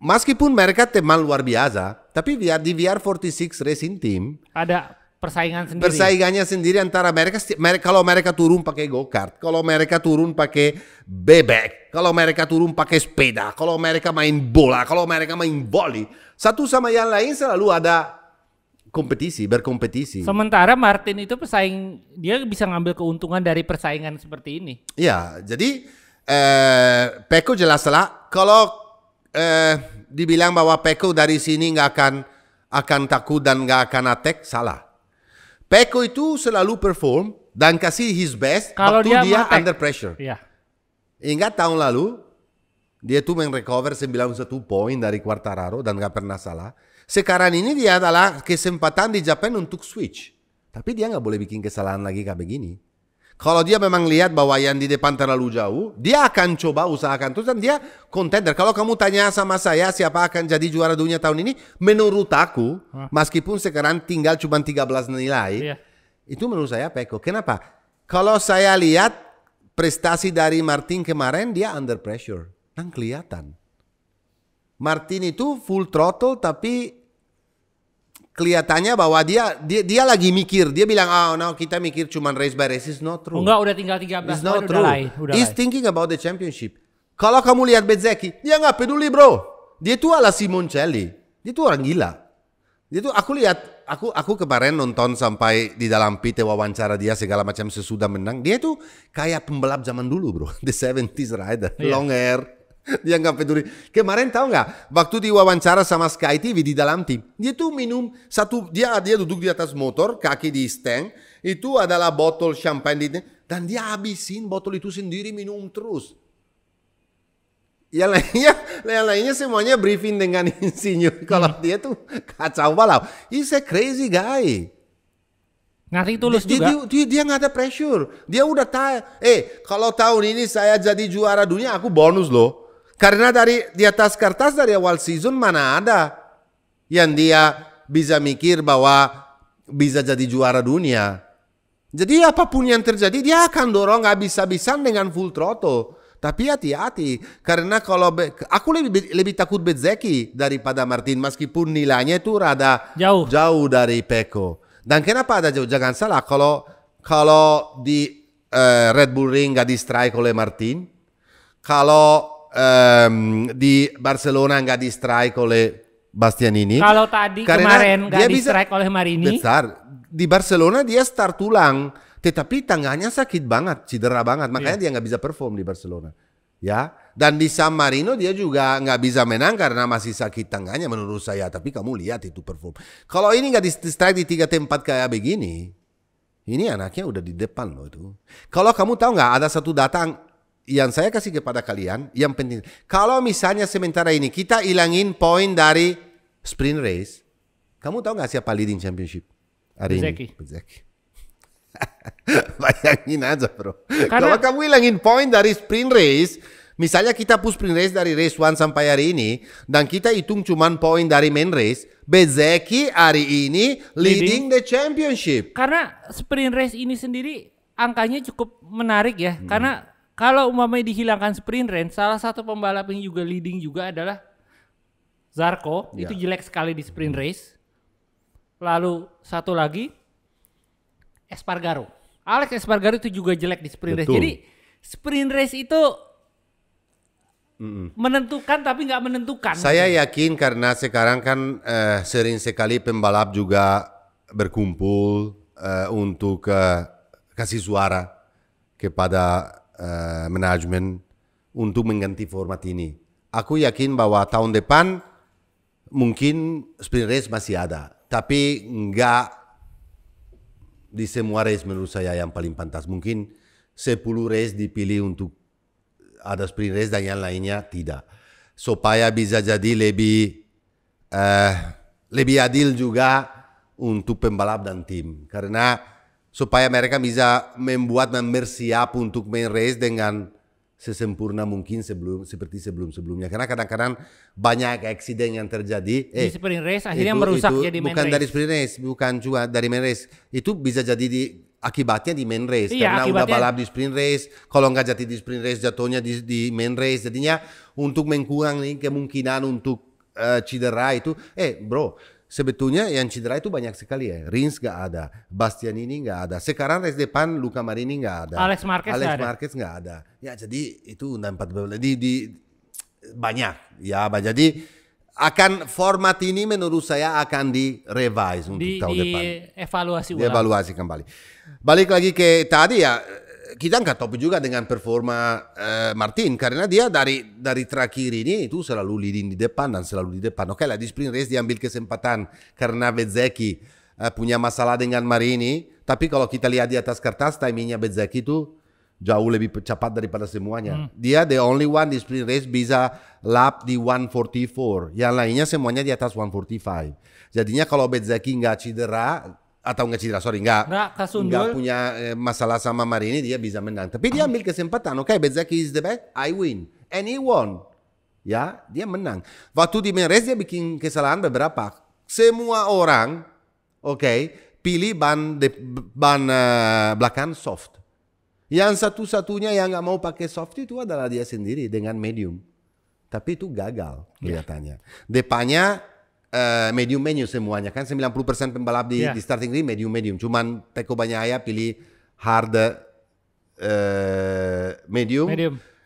meskipun mereka teman luar biasa, tapi di VR46 Racing Team ada persaingan sendiri. Persaingannya sendiri antara mereka. Kalau mereka turun pakai go-kart, kalau mereka turun pakai bebek, kalau mereka turun pakai sepeda, kalau mereka main bola, kalau mereka main volley, satu sama yang lain selalu ada berkompetisi. Sementara Martin itu dia bisa ngambil keuntungan dari persaingan seperti ini. Ya, jadi Pecco jelas salah. Kalau dibilang bahwa Pecco dari sini nggak akan takut dan nggak akan attack, salah. Pecco itu selalu perform dan kasih his best kalau waktu dia under pressure. Iya. Ingat tahun lalu dia tuh recover 91 poin dari Quartararo dan nggak pernah salah. Sekarang ini dia adalah kesempatan di Jepang untuk switch, tapi dia nggak boleh bikin kesalahan lagi kayak begini. Kalau dia memang lihat bahwa yang di depan terlalu jauh, dia akan coba usahakan terus dan dia contender. Kalau kamu tanya sama saya siapa akan jadi juara dunia tahun ini, menurut aku, meskipun sekarang tinggal cuma 13 nilai, itu menurut saya Pecco. Kenapa? Kalau saya lihat prestasi dari Martin kemarin, dia under pressure. Dan kelihatan. Martin itu full throttle tapi kelihatannya bahwa dia lagi mikir. Dia bilang, no, kita mikir cuma race by race. It's not true. Enggak, udah tinggal 13 It's not poin, true. He's thinking about the championship. Kalau kamu lihat Bezzecchi, dia nggak peduli bro. Dia itu ala Simoncelli. Dia itu orang gila. Dia itu aku kemarin nonton sampai di dalam pit wawancara dia segala macam sesudah menang. Dia itu kayak pembalap zaman dulu bro. The 70s rider. Long hair. Dia nggak peduli. Kemarin tahu nggak? Waktu diwawancara sama Sky TV di dalam tim, dia tuh minum satu. Dia duduk di atas motor, kaki di stand. Itu adalah botol champagne dan dia habisin botol itu sendiri minum terus. Yang lainnya semuanya briefing dengan insinyur. Kalau dia tuh kacau balau. He's a crazy guy. Ngerti tulus juga. Dia nggak ada pressure. Dia udah tahu. Kalau tahun ini saya jadi juara dunia, aku bonus loh. Karena di atas kertas dari awal season mana ada yang dia bisa mikir bahwa bisa jadi juara dunia. Jadi apapun yang terjadi dia akan dorong habis-habisan dengan full throttle. Tapi hati-hati, karena kalau aku lebih takut Bezzecchi daripada Martin, meskipun nilainya itu rada jauh dari Pecco. Dan kenapa ada jauh? Jangan salah, kalau di Red Bull Ring nggak di strike oleh Martin, kalau di Barcelona nggak di strike oleh Bastianini. Kalau tadi kemarin nggak di strike oleh Marini. Besar. Di Barcelona dia start ulang, tetapi tangannya sakit banget, cedera banget, makanya dia nggak bisa perform di Barcelona. Ya, dan di San Marino dia juga nggak bisa menang karena masih sakit tangannya menurut saya. Tapi kamu lihat itu perform. Kalau ini nggak di strike di 3 tempat kayak begini, ini anaknya udah di depan loh itu. Kalau kamu tahu nggak, ada satu data yang saya kasih kepada kalian yang penting. Kalau misalnya sementara ini kita hilangin poin dari sprint race, kamu tahu nggak siapa leading championship hari ini? Bezzecchi. Bayangin aja bro. Kalau kamu hilangin poin dari sprint race, misalnya kita push sprint race dari race 1 sampai hari ini, dan kita hitung cuman poin dari main race, Bezzecchi hari ini leading the championship. Karena sprint race ini sendiri angkanya cukup menarik ya. Karena kalau umpamanya dihilangkan sprint race, salah satu pembalap yang juga leading juga adalah Zarco. Itu jelek sekali di sprint race. Lalu satu lagi Espargaro. Alex Espargaro itu juga jelek di sprint race. Jadi sprint race itu menentukan tapi nggak menentukan. Saya yakin karena sekarang kan sering sekali pembalap juga berkumpul untuk kasih suara kepada manajemen untuk mengganti format ini. Aku yakin bahwa tahun depan mungkin sprint race masih ada, tapi nggak di semua race menurut saya yang paling pantas. Mungkin 10 race dipilih untuk ada sprint race dan yang lainnya tidak. Supaya bisa jadi lebih adil juga untuk pembalap dan tim. Karena supaya mereka bisa membuat dan bersiap untuk main race dengan sesempurna mungkin seperti sebelum-sebelumnya. Karena kadang-kadang banyak accident yang terjadi. Di sprint race akhirnya merusak jadi main race. Bukan dari sprint race, bukan juga dari main race. Itu bisa jadi akibatnya di main race. Karena udah balap di sprint race. Kalau nggak jadi di sprint race, jatuhnya di main race. Jadinya untuk mengurangi kemungkinan untuk cedera itu. Bro, sebetulnya yang cedera itu banyak sekali ya. Rins nggak ada, Bastianini nggak ada. Sekarang race depan Luca Marini nggak ada. Alex Marquez nggak ada. Ya jadi itu 14 di banyak ya. Jadi akan format ini menurut saya akan di-revise untuk tahun depan. Dievaluasi kembali. Balik lagi ke tadi ya. Kita nggak tahu juga dengan performa Martin karena dia dari terakhir ini itu selalu leading di depan dan selalu di depan. Oke lah di sprint race diambil kesempatan karena Bezzecchi punya masalah dengan Marini. Tapi kalau kita lihat di atas kertas timingnya Bezzecchi itu jauh lebih cepat daripada semuanya. Dia the only one di sprint race bisa lap di 144. Yang lainnya semuanya di atas 145. Jadinya kalau Bezzecchi nggak cedera nggak punya masalah sama Marini, dia bisa menang. Tapi dia ambil kesempatan. Oke, Bezzecchi is the best, I win, and he won. Ya, dia menang. Waktu di main race dia bikin kesalahan beberapa. Semua orang, pilih ban belakang soft. Yang satu-satunya yang nggak mau pakai soft itu adalah dia sendiri dengan medium. Tapi itu gagal kelihatannya. Depannya medium semuanya kan 90% pembalap di starting ring medium. Cuman Pecco Bagnaia pilih hard medium.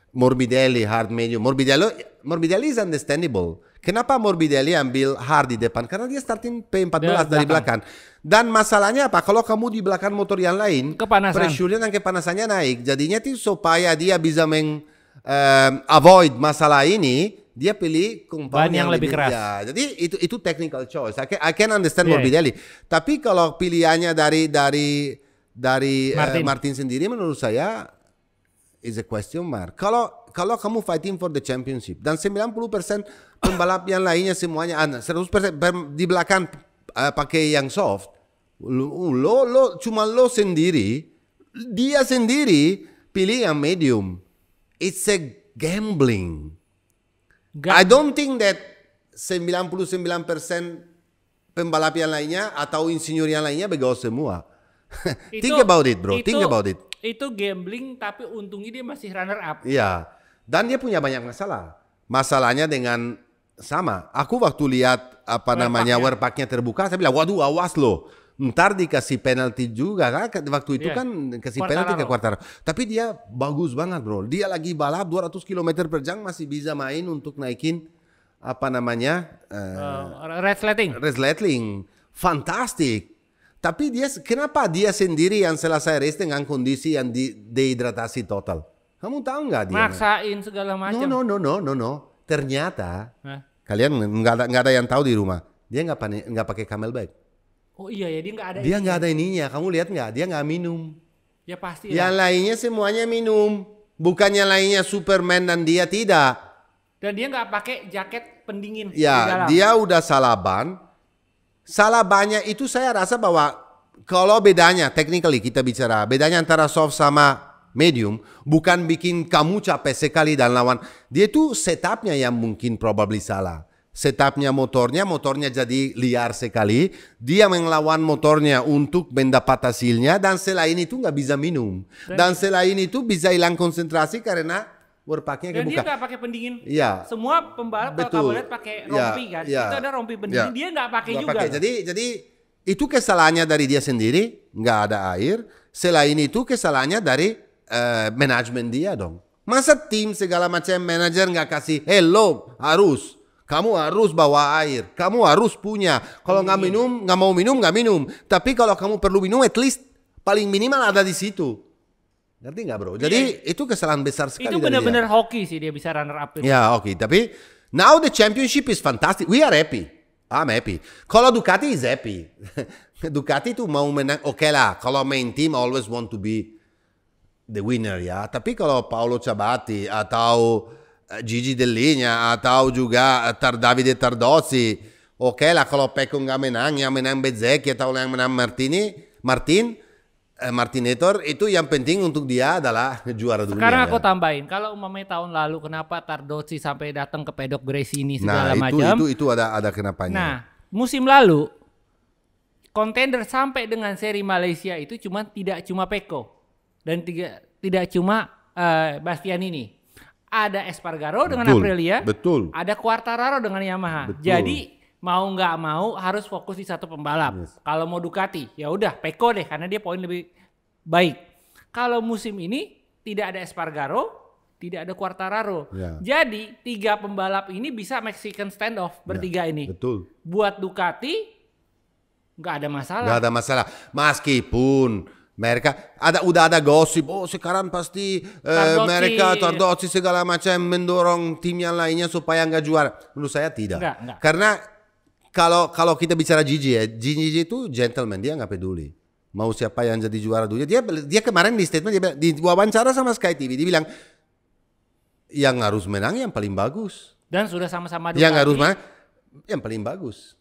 Morbidelli hard medium. Morbidelli is understandable. Kenapa Morbidelli ambil hard di depan? Karena dia starting P14 dari belakang. Dan masalahnya apa? Kalau kamu di belakang motor yang lain, pressure-nya dan kepanasannya naik. Jadinya itu supaya dia bisa avoid masalah ini, dia pilih Ban compound yang lebih keras. Ya, jadi itu technical choice. I can understand Yeah. Morbidelli. Tapi kalau pilihannya dari Martin sendiri, menurut saya is a question mark. Kalau kamu fighting for the championship dan 90% pembalap yang lainnya semuanya 100% di belakang pakai yang soft, cuma lo sendiri, dia sendiri pilih yang medium. It's a gambling. I don't think that 99% pembalap yang lainnya atau insinyur yang lainnya begal semua. Think about it, bro. Think about it. Itu gambling, tapi untungnya dia masih runner up. Iya. Dan dia punya banyak masalah. Masalahnya dengan sama. Aku waktu lihat wearpacknya terbuka, saya bilang, waduh, awas lo. Ntar dikasih penalti juga kan. Waktu itu kan kasih penalti ke Quartararo. Tapi dia bagus banget, bro. Dia lagi balap 200 km per jam masih bisa main untuk naikin resleting. Fantastic. Tapi kenapa dia sendiri yang selesai race dengan kondisi yang dehidratasi total? Kamu tahu nggak dia? Maksain segala macam. No. Ternyata kalian nggak ada yang tahu di rumah. Dia nggak pakai camelback. Oh iya ya, dia nggak ada. Dia nggak ada ininya. Kamu lihat nggak? Dia nggak minum. Ya pasti. Yang lainnya semuanya minum. Bukannya lainnya Superman dan dia tidak. Dan dia nggak pakai jaket pendingin. Ya, dia udah salah ban. Salah bannya itu saya rasa bahwa kalau bedanya, technically kita bicara, bedanya antara soft sama medium, bukan bikin kamu capek sekali dan lawan. Dia itu setupnya yang mungkin probably salah. Setupnya motornya jadi liar sekali. Dia melawan motornya untuk mendapat hasilnya dan selain itu nggak bisa minum. Dan selain itu bisa hilang konsentrasi karena warpacknya kebuka. Dan dia nggak pakai pendingin. Iya. Semua pembalap kalau kamu lihat pakai rompi kan. Itu ada rompi pendingin. Dia nggak pakai juga. Jadi itu kesalahannya dari dia sendiri. Nggak ada air. Selain itu kesalahannya dari manajemen dia dong. Masa tim segala macam manajer nggak kasih, hello harus. Kamu harus bawa air. Kamu harus punya. Kalau nggak mau minum, nggak minum. Tapi kalau kamu perlu minum, at least paling minimal ada di situ. Ngerti nggak, bro? Jadi itu kesalahan besar sekali. Itu benar-benar hoki sih dia bisa runner up. Ya, oke. Tapi now the championship is fantastic. We are happy. I'm happy. Kalau Ducati is happy. Ducati itu mau menang. Oke lah. Kalau main team always want to be the winner ya. Tapi kalau Paolo Ciabatti atau Gigi Dell'Igna atau juga Davide Tardozzi, oke lah kalau Pecco nggak menang, yang menang Bezzecchi atau yang menang Martinator, itu yang penting untuk dia adalah juara dunia. Sekarang aku tambahin, kalau umpamanya tahun lalu kenapa Tardozzi sampai datang ke pedok Gresini segala macam? Itu ada kenapanya. Nah, musim lalu kontender sampai dengan seri Malaysia itu tidak cuma Pecco dan tidak cuma Bastianini. Ada Espargaro dengan Aprilia, ada Quartararo dengan Yamaha. Jadi mau nggak mau harus fokus di satu pembalap. Kalau mau Ducati, ya udah Pecco deh karena dia poin lebih baik. Kalau musim ini tidak ada Espargaro, tidak ada Quartararo. Jadi 3 pembalap ini bisa Mexican standoff bertiga ini. Buat Ducati nggak ada masalah. Nggak ada masalah. Meskipun mereka udah ada gosip, sekarang pasti mereka Tardozzi segala macam mendorong tim yang lainnya supaya nggak juara. Menurut saya tidak. Enggak. Karena kalau kita bicara Gigi itu gentleman, dia nggak peduli mau siapa yang jadi juara dunia. Dia kemarin di statement di wawancara sama Sky TV dia bilang yang harus menang yang paling bagus. Dan sudah sama-sama Ducati. Yang harus menang yang paling bagus.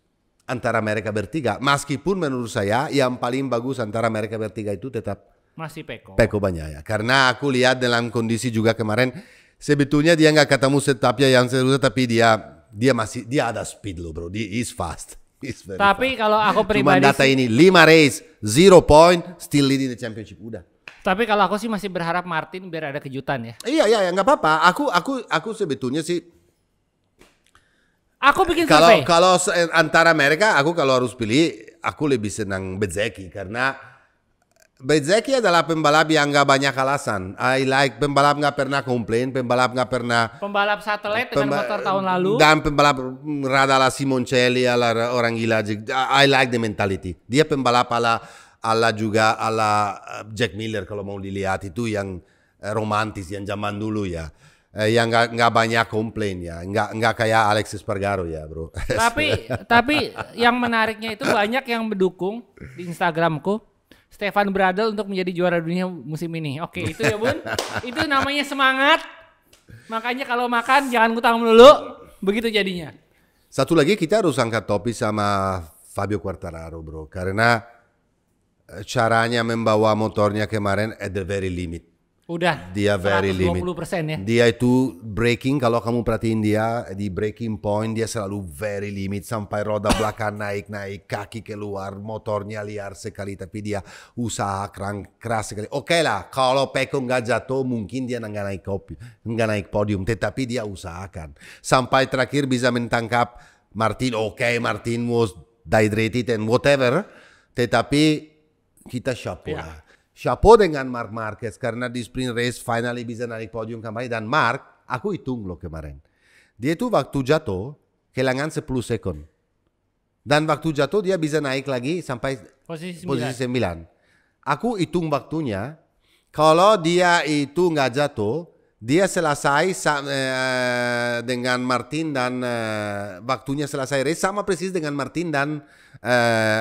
Antara mereka bertiga, meskipun menurut saya yang paling bagus antara mereka bertiga itu tetap masih Pecco Bagnaia. Karena aku lihat dalam kondisi juga kemarin, sebetulnya dia nggak ketemu setupnya yang seru, tapi dia ada speed loh, bro. Dia is fast. Tapi kalau aku pribadi, cuma data ini 5 race, 0 point, still leading the championship, udah. Tapi kalau aku sih masih berharap Martin biar ada kejutan ya. Iya, nggak apa-apa. Aku sebetulnya sih. Aku bikin survei. Kalau antara mereka, aku kalau harus pilih, aku lebih senang Bezzecchi karena Bezzecchi adalah pembalap yang nggak banyak alasan. I like pembalap nggak pernah komplain, pembalap nggak pernah. Pembalap satelit dengan motor tahun lalu. Dan pembalap rada ala Simoncelli, ala orang gila. I like the mentality. Dia pembalap ala Jack Miller kalau mau dilihat itu yang romantis yang zaman dulu ya. yang nggak banyak komplain ya, nggak kayak Alex Espargaro ya bro. Tapi yang menariknya itu banyak yang mendukung di Instagramku Stefan Bradl untuk menjadi juara dunia musim ini. Oke, itu ya Bun. Itu namanya semangat. Makanya kalau makan jangan ngutang melulu. Begitu jadinya. Satu lagi kita harus angkat topi sama Fabio Quartararo bro. Karena caranya membawa motornya kemarin at the very limit. Udah. Dia very limit. 120% ya. Dia itu braking, kalau kamu perhatiin dia di braking point dia selalu very limit sampai roda belakang naik kaki keluar, motornya liar sekali tapi dia usaha keras sekali. Oke lah, kalau Pecco nggak jatuh mungkin dia nggak naik podium, tetapi dia usahakan sampai terakhir bisa mentangkap Martin. Oke, Martin was dehydrated and whatever, tetapi kita chapeau lah. Chapeau dengan Marc Marquez karena di sprint race finally bisa naik podium kembali. Dan Marc, aku hitung loh kemarin. Dia itu waktu jatuh kehilangan 10 second. Dan waktu jatuh dia bisa naik lagi sampai posisi 9. Aku hitung waktunya. Kalau dia itu nggak jatuh, dia selesai dengan Martin dan waktunya selesai race sama persis dengan Martin dan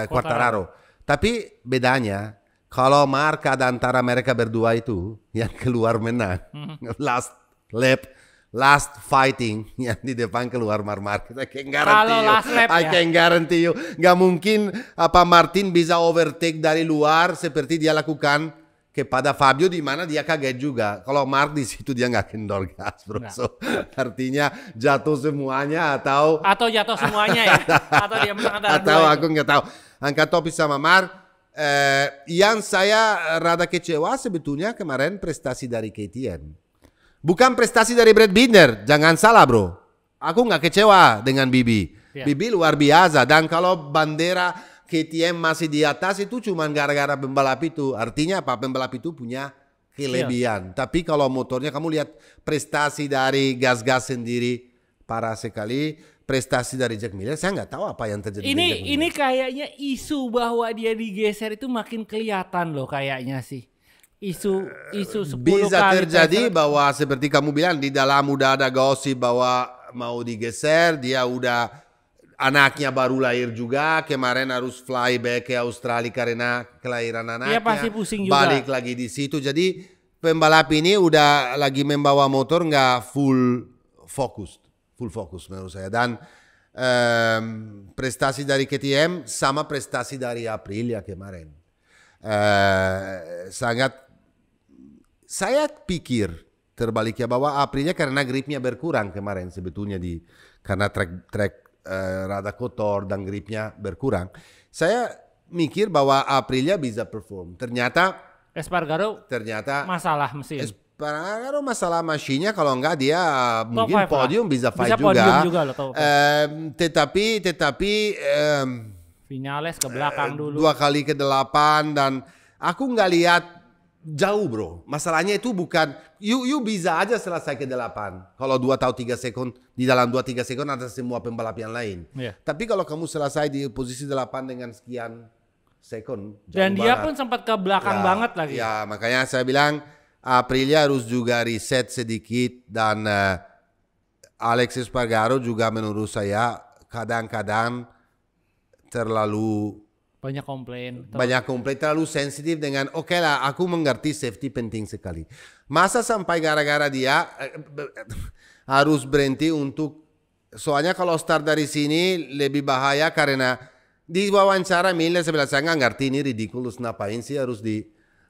Quartararo. Tapi bedanya, kalau Marc ada antara mereka berdua itu yang keluar menang, last lap, last fighting yang di depan keluar Marc Marquez. I can guarantee you, nggak mungkin Martin bisa overtake dari luar seperti dia lakukan kepada Fabio, di mana dia kaget juga. Kalau Marc di situ dia nggak kendor gas, bro. So, artinya jatuh semuanya atau jatuh semuanya ya, atau dia menang antara atau aku nggak tahu. Angkat topi sama Marc. Yang saya rada kecewa sebetulnya kemarin prestasi dari KTM. Bukan prestasi dari Brad Binder, jangan salah bro. Aku nggak kecewa dengan Bibi. Bibi luar biasa. Dan kalau bandera KTM masih di atas itu cuma gara-gara pembalap itu. Artinya apa? Pembalap itu punya kelebihan. Tapi kalau motornya kamu lihat prestasi dari gas-gas sendiri parah sekali. Prestasi dari Jack Miller, saya nggak tahu apa yang terjadi. Ini kayaknya isu bahwa dia digeser itu makin kelihatan loh kayaknya sih. Isu 10 bisa kali terjadi bahwa seperti kamu bilang di dalam udah ada gosip bahwa mau digeser, dia udah anaknya baru lahir juga, kemarin harus fly back ke Australia karena kelahiran anaknya. Dia pasti pusing juga. Balik lagi di situ, jadi pembalap ini udah lagi membawa motor nggak full fokus menurut saya. Dan prestasi dari KTM sama prestasi dari Aprilia kemarin sangat, saya pikir terbaliknya bahwa Aprilia karena gripnya berkurang kemarin sebetulnya karena track rada kotor dan gripnya berkurang, saya mikir bahwa Aprilia bisa perform. Ternyata Espargaro masalah mesin. Espargaro masalah mesinnya, kalau enggak dia mungkin podium bisa fight juga. Tetapi Vinales ke belakang dulu 2 kali ke 8 dan aku nggak lihat jauh bro. Masalahnya itu bukan you bisa aja selesai ke 8 kalau 2 atau 3 sekon, di dalam 2-3 sekon ada semua pembalap yang lain. Tapi kalau kamu selesai di posisi 8 dengan sekian sekon dan dia pun sempat ke belakang banget lagi. Ya makanya saya bilang Aprilia harus juga reset sedikit. Dan Alex Espargaro juga menurut saya kadang-kadang terlalu banyak komplain, terlalu sensitif dengan oke lah, aku mengerti safety penting sekali. Masa sampai gara-gara dia harus berhenti untuk, soalnya kalau start dari sini lebih bahaya karena di wawancara Miller sebelah saya nggak ngerti ini ridiculous, ngapain sih harus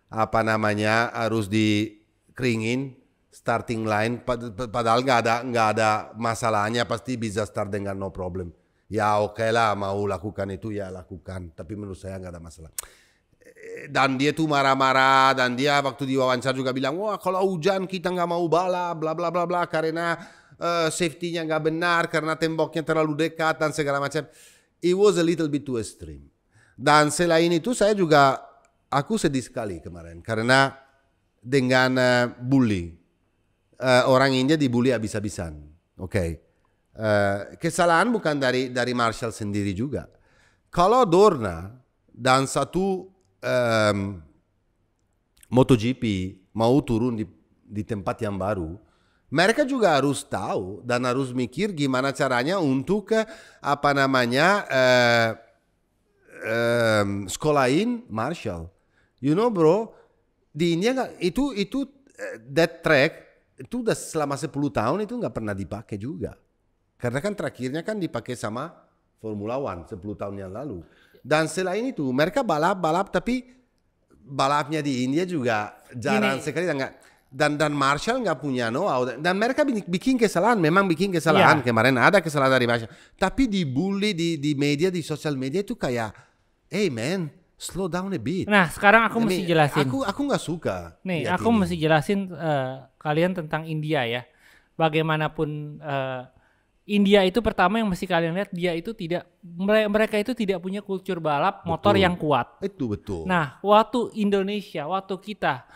harus dikeringin starting line, padahal nggak ada masalahnya, pasti bisa start dengan no problem. Ya oke lah, mau lakukan itu ya lakukan, tapi menurut saya nggak ada masalah. Dan dia tuh marah-marah, dan dia waktu diwawancara juga bilang, wah kalau hujan kita nggak mau balap, bla bla bla bla, karena safety-nya nggak benar, karena temboknya terlalu dekat dan segala macam. It was a little bit too extreme. Dan selain itu saya juga, aku sedih sekali kemarin karena dengan bully, orang India dibully habis-habisan. Oke. Kesalahan bukan dari Marshall sendiri juga. Kalau Dorna dan satu MotoGP mau turun di tempat yang baru, Mereka juga harus tahu dan harus mikir gimana caranya untuk sekolahin Marshall. You know bro, di India itu that track itu udah selama 10 tahun itu nggak pernah dipakai juga. Karena kan terakhirnya kan dipakai sama Formula One 10 tahun yang lalu. Dan selain itu mereka balap tapi balapnya di India juga jarang sekali dan Marshall nggak punya know-how dan mereka bikin kesalahan, memang bikin kesalahan. Kemarin ada kesalahan dari Marshall, tapi dibully di media, di sosial media itu kayak, hey man, slow down a bit. Nah sekarang aku mesti jelasin. Aku nggak suka. Nih aku mesti jelasin kalian tentang India ya. Bagaimanapun India itu pertama yang mesti kalian lihat, mereka itu tidak punya kultur balap motor yang kuat. Itu betul. Nah, waktu kita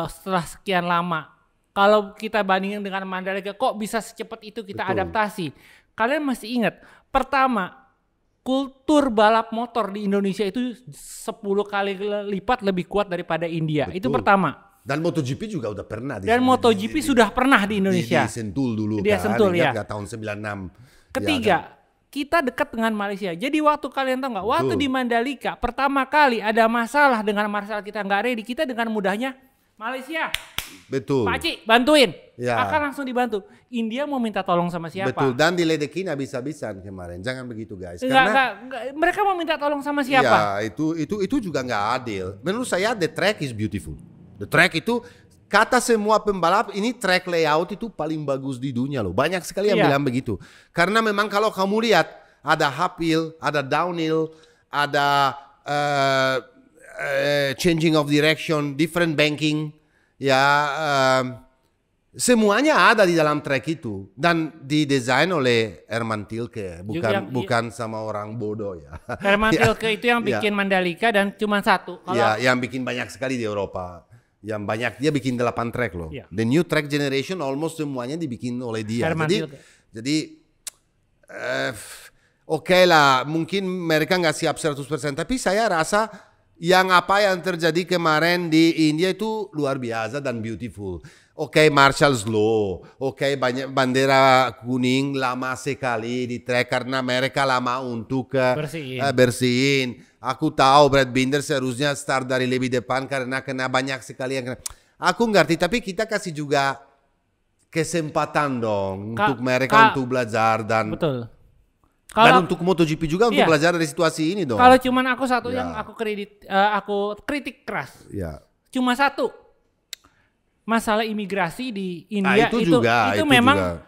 setelah sekian lama, kalau kita bandingin dengan Mandalika, kok bisa secepat itu kita adaptasi? Kalian mesti ingat, pertama, kultur balap motor di Indonesia itu 10 kali lipat lebih kuat daripada India. Betul. Itu pertama. Dan MotoGP juga udah pernah. Dan MotoGP sudah pernah di Indonesia. Di Sentul dulu. Dia Sentul ya. Tahun 96. Ketiga, kita dekat dengan Malaysia. Jadi waktu kalian tahu nggak? Waktu di Mandalika pertama kali ada masalah dengan Marshall kita nggak ready, kita dengan mudahnya Malaysia. Betul. Pakcik bantuin. Ya. Akan langsung dibantu. India mau minta tolong sama siapa? Betul. Dan diledekin habis-habisan kemarin. Jangan begitu guys. Enggak. Mereka mau minta tolong sama siapa? Ya itu juga nggak adil. Menurut saya the track is beautiful. The track itu kata semua pembalap ini track layout itu paling bagus di dunia loh. Banyak sekali yang bilang begitu. Karena memang kalau kamu lihat ada uphill, ada downhill, ada changing of direction, different banking, semuanya ada di dalam track itu dan didesain oleh Herman Tilke, bukan sama orang bodoh ya. Herman Tilke itu yang bikin Mandalika dan cuma satu. Yang bikin banyak sekali di Eropa. Yang banyak, dia bikin 8 track loh. The new track generation almost semuanya dibikin oleh dia. Jadi oke lah, mungkin mereka nggak siap 100%, tapi saya rasa yang terjadi kemarin di India itu luar biasa dan beautiful. Oke, Marshall slow. Oke, banyak bandera kuning lama sekali di track karena mereka lama untuk bersihin. Aku tahu Brad Binder seharusnya start dari lebih depan karena kena banyak sekali yang kena. Aku ngerti, tapi kita kasih juga kesempatan dong untuk mereka untuk belajar dan betul. Dan untuk MotoGP juga untuk belajar dari situasi ini dong. Kalau cuman aku satu yang aku kritik keras. Cuma satu. Masalah imigrasi di India itu memang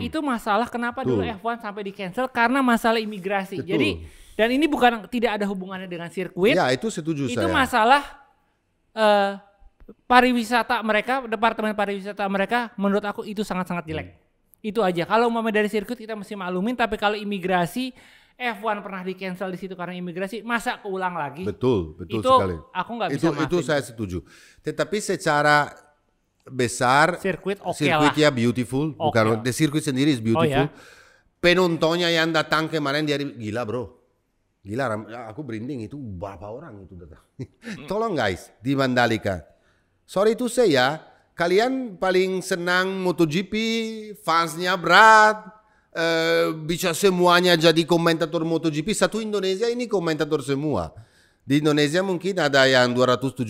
itu masalah kenapa dulu F1 sampai di cancel karena masalah imigrasi. Betul. Jadi dan ini tidak ada hubungannya dengan sirkuit. Ya, itu setuju saya. Itu masalah pariwisata mereka, departemen pariwisata mereka menurut aku itu sangat-sangat jelek. Itu aja. Kalau mau dari sirkuit kita mesti maklumin, tapi kalau imigrasi F1 pernah di cancel di situ karena imigrasi, masa keulang lagi? Betul itu sekali. Aku nggak bisa maafin. Itu saya setuju. Tetapi secara besar sirkuitnya beautiful, bukan the sirkuit sendiri is beautiful. Penontonnya yang datang kemarin dia gila bro. Gila, aku berinding itu berapa orang itu datang. Tolong guys, di Mandalika. Sorry to say ya, kalian paling senang MotoGP, fansnya berat, bisa semuanya jadi komentator MotoGP. Satu Indonesia ini komentator semua. Di Indonesia mungkin ada yang 270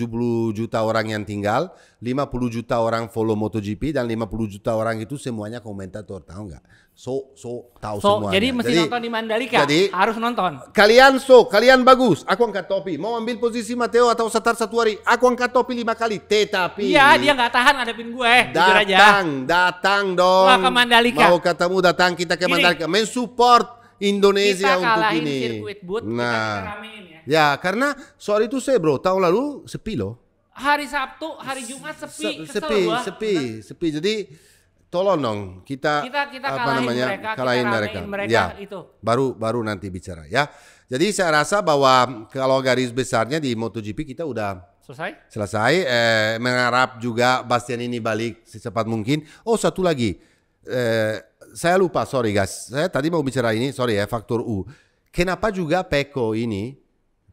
juta orang yang tinggal, 50 juta orang follow MotoGP dan 50 juta orang itu semuanya komentator, tahu nggak? Tahu semuanya. Jadi mesti nonton di Mandalika, harus nonton. Kalian bagus. Aku angkat topi. Mau ambil posisi Matteo atau Satar satu hari, aku angkat topi 5 kali. Tetapi iya, dia nggak tahan ngadepin gue. Datang dong. Mau ke Mandalika. Mau ketemu datang kita ke Mandalika. Mensupport Indonesia kita untuk ini. Sirkuit boot, kita ramein ya. Ya, karena soal itu saya bro, tahun lalu sepi loh. Hari Sabtu, hari Jumat sepi. Sepi. Jadi tolong dong kita kalahin mereka. Ya, itu. Baru nanti bicara ya. Jadi saya rasa bahwa kalau garis besarnya di MotoGP kita udah selesai. Mengharap juga Bastian ini balik secepat mungkin. Oh, satu lagi. Saya lupa, sorry guys. Saya tadi mau bicara ini, sorry ya, faktor U. Kenapa juga Pecco ini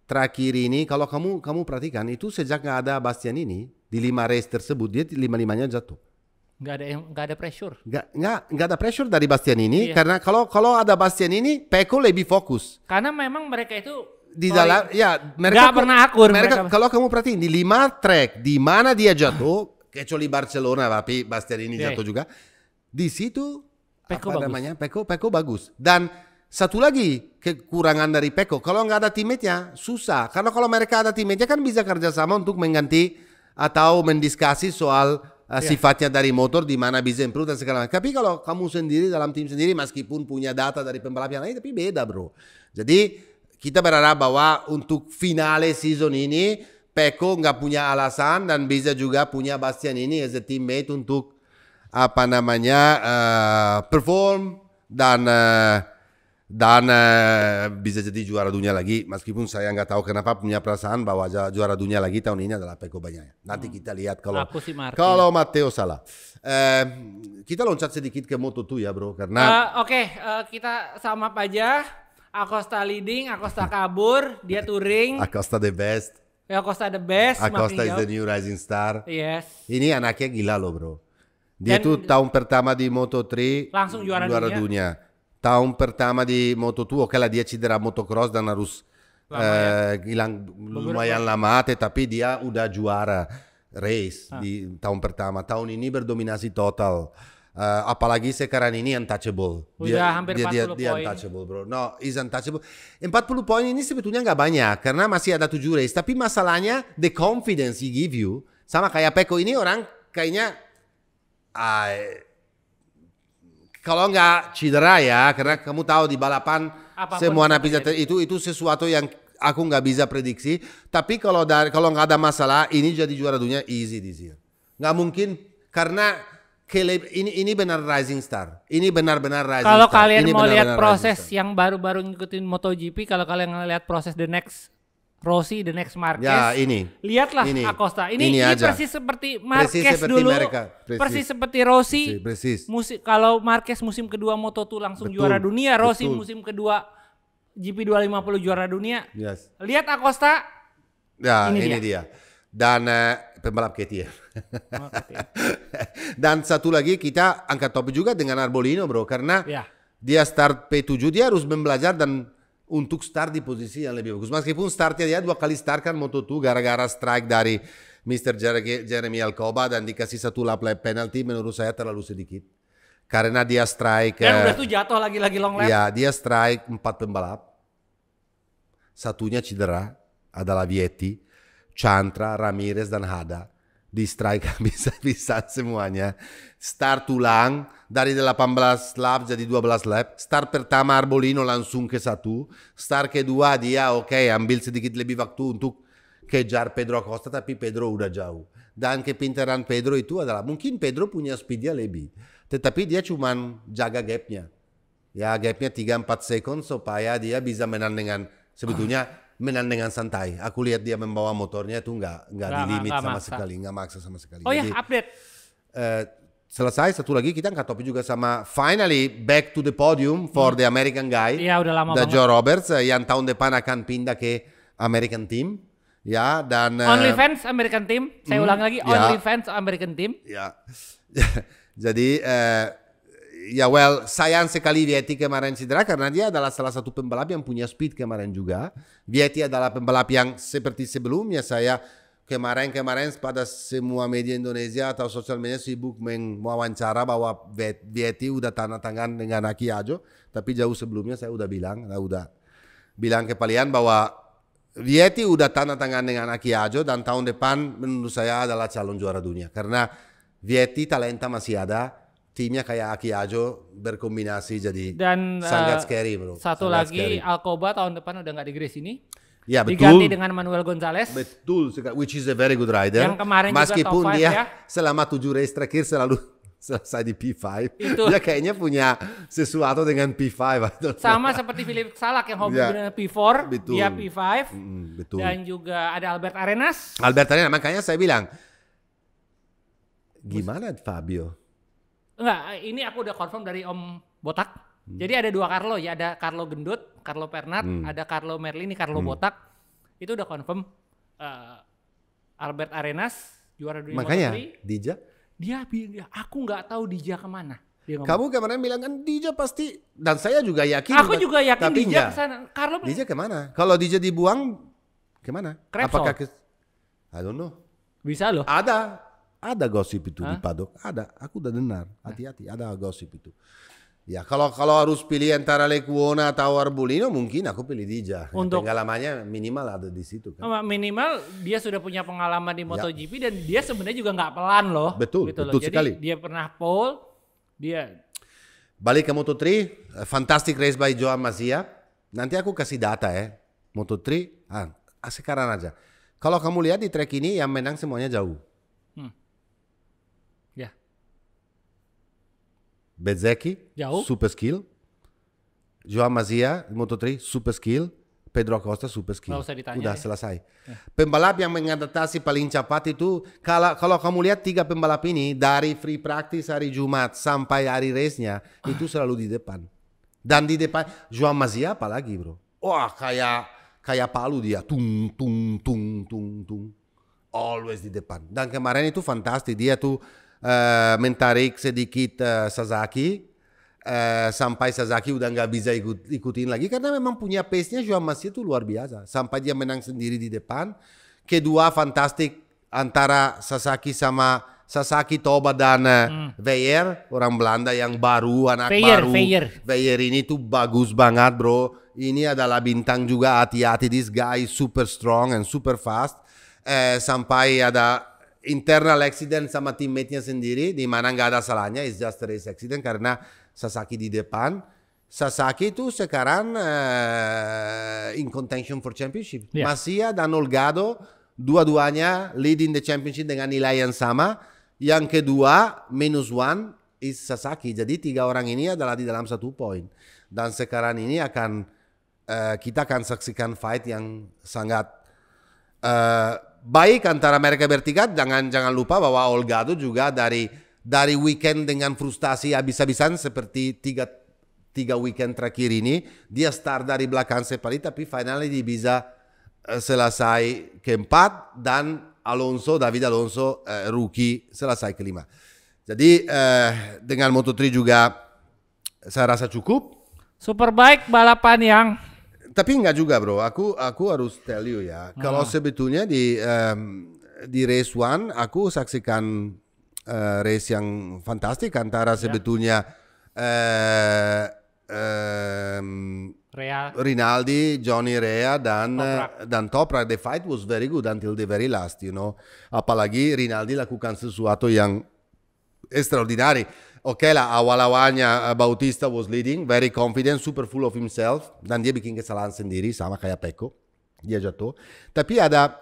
terakhir ini, kalau kamu perhatikan itu sejak nggak ada Bastian ini di 5 race tersebut dia 5-5-nya jatuh. nggak ada pressure. Nggak ada pressure dari Bastianini, Iya. karena kalau ada Bastianini, Pecco lebih fokus. Karena memang mereka itu Di dalam, ya mereka nggak pernah akur. mereka, Mereka. kalau kamu perhatiin di 5 track di mana dia jatuh, kecuali Barcelona, tapi Bastianini Iya. jatuh juga. Di situ Pecco apa bagus. namanya? Pecco bagus. Dan satu lagi kekurangan dari Pecco, kalau nggak ada teammate-nya susah. Karena kalau mereka ada teammate-nya kan bisa kerjasama untuk mengganti atau mendiskusi soal sifatnya dari motor, di mana bisa improve dan segala macam. Tapi kalau kamu sendiri dalam tim sendiri, meskipun punya data dari pembalap yang lain, tapi beda bro. Jadi kita berharap bahwa untuk finale season ini Pecco nggak punya alasan dan bisa juga punya Bastianini as a teammate untuk apa namanya perform dan bisa jadi juara dunia lagi, meskipun saya nggak tahu kenapa punya perasaan bahwa juara dunia lagi tahun ini adalah Pecco Bagnaia. Nanti kita lihat Aku sih Marquez. kalau Matteo salah. Kita loncat sedikit ke Moto2 ya bro, karena Oke, kita sama aja. Acosta leading, Acosta kabur, dia touring. Acosta the best, Acosta the best. Acosta is makin the jauh. new rising star. Yes. Ini anaknya gila loh bro. Dia Dan- tuh tahun pertama di Moto3 Langsung juara dunia. Tahun pertama di Moto2, oke lah dia cedera motocross dan harus hilang lumayan lama, tetapi dia udah juara race di tahun pertama. Tahun ini berdominasi total. Apalagi sekarang ini untouchable. Udah hampir 40 dia poin. untouchable bro. No, is untouchable. 40 poin ini sebetulnya nggak banyak karena masih ada 7 race. Tapi masalahnya the confidence he give you, sama kayak Pecco ini orang kayaknya kalau nggak cedera ya, karena kamu tahu di balapan Apapun semua bisa bisa itu sesuatu yang aku nggak bisa prediksi. Tapi kalau nggak ada masalah, ini jadi juara dunia easy this year. Nggak mungkin karena ini benar rising star. Ini benar-benar rising Kalau star. kalian Ini mau benar-benar lihat proses rising star. yang baru-baru ngikutin MotoGP, kalau kalian lihat proses the next Rossi, the next Marquez, Ya ini. lihatlah Ini. Acosta. Ini Ini aja. persis seperti Marquez Persis seperti dulu, mereka. persis seperti Rossi. Persis. Kalau Marquez musim kedua Moto2 langsung Betul. juara dunia, Rossi Betul. musim kedua GP 250 juara dunia. Yes. Lihat Acosta. Ya, Ini ini dia. Dan pembalap KTM. Dan satu lagi kita angkat topik juga dengan Arbolino bro, karena Ya. dia start P7, dia harus belajar dan untuk start di posisi yang lebih bagus. Meskipun startnya dia 2 kali start kan Moto2 gara-gara strike dari Mr. Jeremy Alcoba dan dikasih 1 lap penalty, menurut saya terlalu sedikit. Karena dia strike. Dan udah tuh jatuh lagi-lagi long lap. Ya, dia strike 4 pembalap. Satunya cedera, adalah Vietti, Chantra, Ramirez dan Hada. Di strike bisa semuanya. Start ulang dari 18 lap jadi 12 lap. Start pertama Arbolino langsung ke 1. Start kedua dia ambil sedikit lebih waktu untuk kejar Pedro Acosta, tapi Pedro udah jauh. Dan kepintaran Pedro itu adalah mungkin Pedro punya speednya lebih, tetapi dia cuman jaga gapnya. Ya gapnya 3-4 second supaya dia bisa menang dengan sebetulnya menang dengan santai. Aku lihat dia membawa motornya itu nggak di limit sama maksa. sekali, nggak maksa sama sekali. Oh Jadi, ya, update. selesai satu lagi kita angkat topik juga sama finally back to the podium for the American guy. Iya, udah lama banget. Joe Roberts yang tahun depan akan pindah ke American team. Ya dan OnlyFans American Team. Saya ulang lagi, ya. OnlyFans American Team. ya jadi sayang sekali Vietti kemarin cedera karena dia adalah salah satu pembalap yang punya speed kemarin juga. Vietti adalah pembalap yang seperti sebelumnya saya kemarin pada semua media Indonesia atau sosial media sibuk mewawancara bahwa Vietti udah tanda tangan dengan Aki Ajo, tapi jauh sebelumnya saya udah bilang ke kalian bahwa Vietti udah tanda tangan dengan Aki Ajo dan tahun depan menurut saya adalah calon juara dunia karena Vietti talenta masih ada. Timnya kayak Aki Ajo berkombinasi jadi Dan sangat scary bro. satu Sangat lagi scary. Alcoba tahun depan udah nggak di Grace ini. Ya Diganti betul. dengan Manuel Gonzalez. Betul sekali, which is a very good rider. Yang kemarin juga meskipun top 5 dia ya. selama 7 race terakhir selalu selesai di P5. Itu. Dia kayaknya punya sesuatu dengan P5. Sama seperti Philip Salak yang hobi Ya. dengan P4, Betul. dia P5. Betul. Dan juga ada Albert Arenas. Albert Arena, makanya saya bilang gimana Fabio? Enggak, ini aku udah confirm dari Om Botak. Jadi ada 2 Carlo ya, ada Carlo Gendut, Carlo Pernat, ada Carlo Merlini, Carlo Botak. Itu udah confirm Albert Arenas juara dunia Makanya Moto3. Dija Dia bilang, aku nggak tahu Dija kemana. Dia ngomong. Kamu kemarin bilang kan Dija pasti, dan saya juga yakin. Aku juga yakin tapi Dija kesana. Carlo Dija kemana? Kalau Dija dibuang kemana? Apakah I don't know. Bisa loh. Ada gosip itu di paddock. Ada, aku udah dengar. Hati-hati, ada gosip itu. Ya kalau harus pilih antara Lecuona atau Arbolino, mungkin aku pilih Dija. Untuk pengalamannya minimal ada di situ kan. Minimal dia sudah punya pengalaman di MotoGP dan dia sebenarnya juga nggak pelan loh. Betul, gitu betul loh. sekali. Jadi dia pernah pole, dia balik ke Moto3, fantastic race by Joan Masia. Nanti aku kasih data ya. Moto3, sekarang aja. Kalau kamu lihat di track ini yang menang semuanya jauh. Ya. Bezzecchi, jauh. super skill. Joan Masia, Moto3, super skill. Pedro Acosta, super skill. Udah selesai. Ya. Pembalap yang mengadaptasi paling cepat itu, kalau kamu lihat 3 pembalap ini, dari free practice hari Jumat sampai hari race-nya, itu selalu di depan. Dan di depan, Joan Masia apalagi bro. Wah kayak palu dia. Tung, tung, tung, tung, tung. Always di depan. Dan kemarin itu fantastis. Dia tuh mentarik sedikit Sasaki. Sampai Sasaki udah nggak bisa ikutin lagi. Karena memang punya pace-nya Joan Masia itu luar biasa. Sampai dia menang sendiri di depan. Kedua fantastik antara Sasaki Toba dan Veijer. Orang Belanda yang baru, anak baru. Veijer ini tuh bagus banget bro. Ini adalah bintang juga, hati-hati, this guy super strong and super fast. Sampai ada internal accident sama teammate-nya sendiri, di mana nggak ada salahnya, it's just a race accident karena Sasaki di depan. Sasaki itu sekarang in contention for championship. Yeah. Masia dan Holgado, dua-duanya leading the championship dengan nilai yang sama. Yang kedua, -1 is Sasaki. Jadi 3 orang ini adalah di dalam 1 poin. Dan sekarang ini kita akan saksikan fight yang sangat baik antara mereka bertiga. Jangan lupa bahwa Holgado juga dari weekend dengan frustasi habis-habisan seperti tiga weekend terakhir ini. Dia start dari belakang sekali tapi finalnya dia bisa selesai keempat dan David Alonso rookie selesai kelima. Jadi dengan Moto3 juga saya rasa cukup. Superbike balapan yang tapi enggak juga bro, aku harus tell you ya. Kalau sebetulnya di race 1 aku saksikan race yang fantastik antara sebetulnya Rinaldi, Johnny Rea dan Toprak. The fight was very good until the very last, you know. Apalagi Rinaldi lakukan sesuatu yang extraordinary. Oke lah, awal-awalnya Bautista was leading, very confident, super full of himself, dan dia bikin kesalahan sendiri sama kayak Pecco, dia jatuh. Tapi ada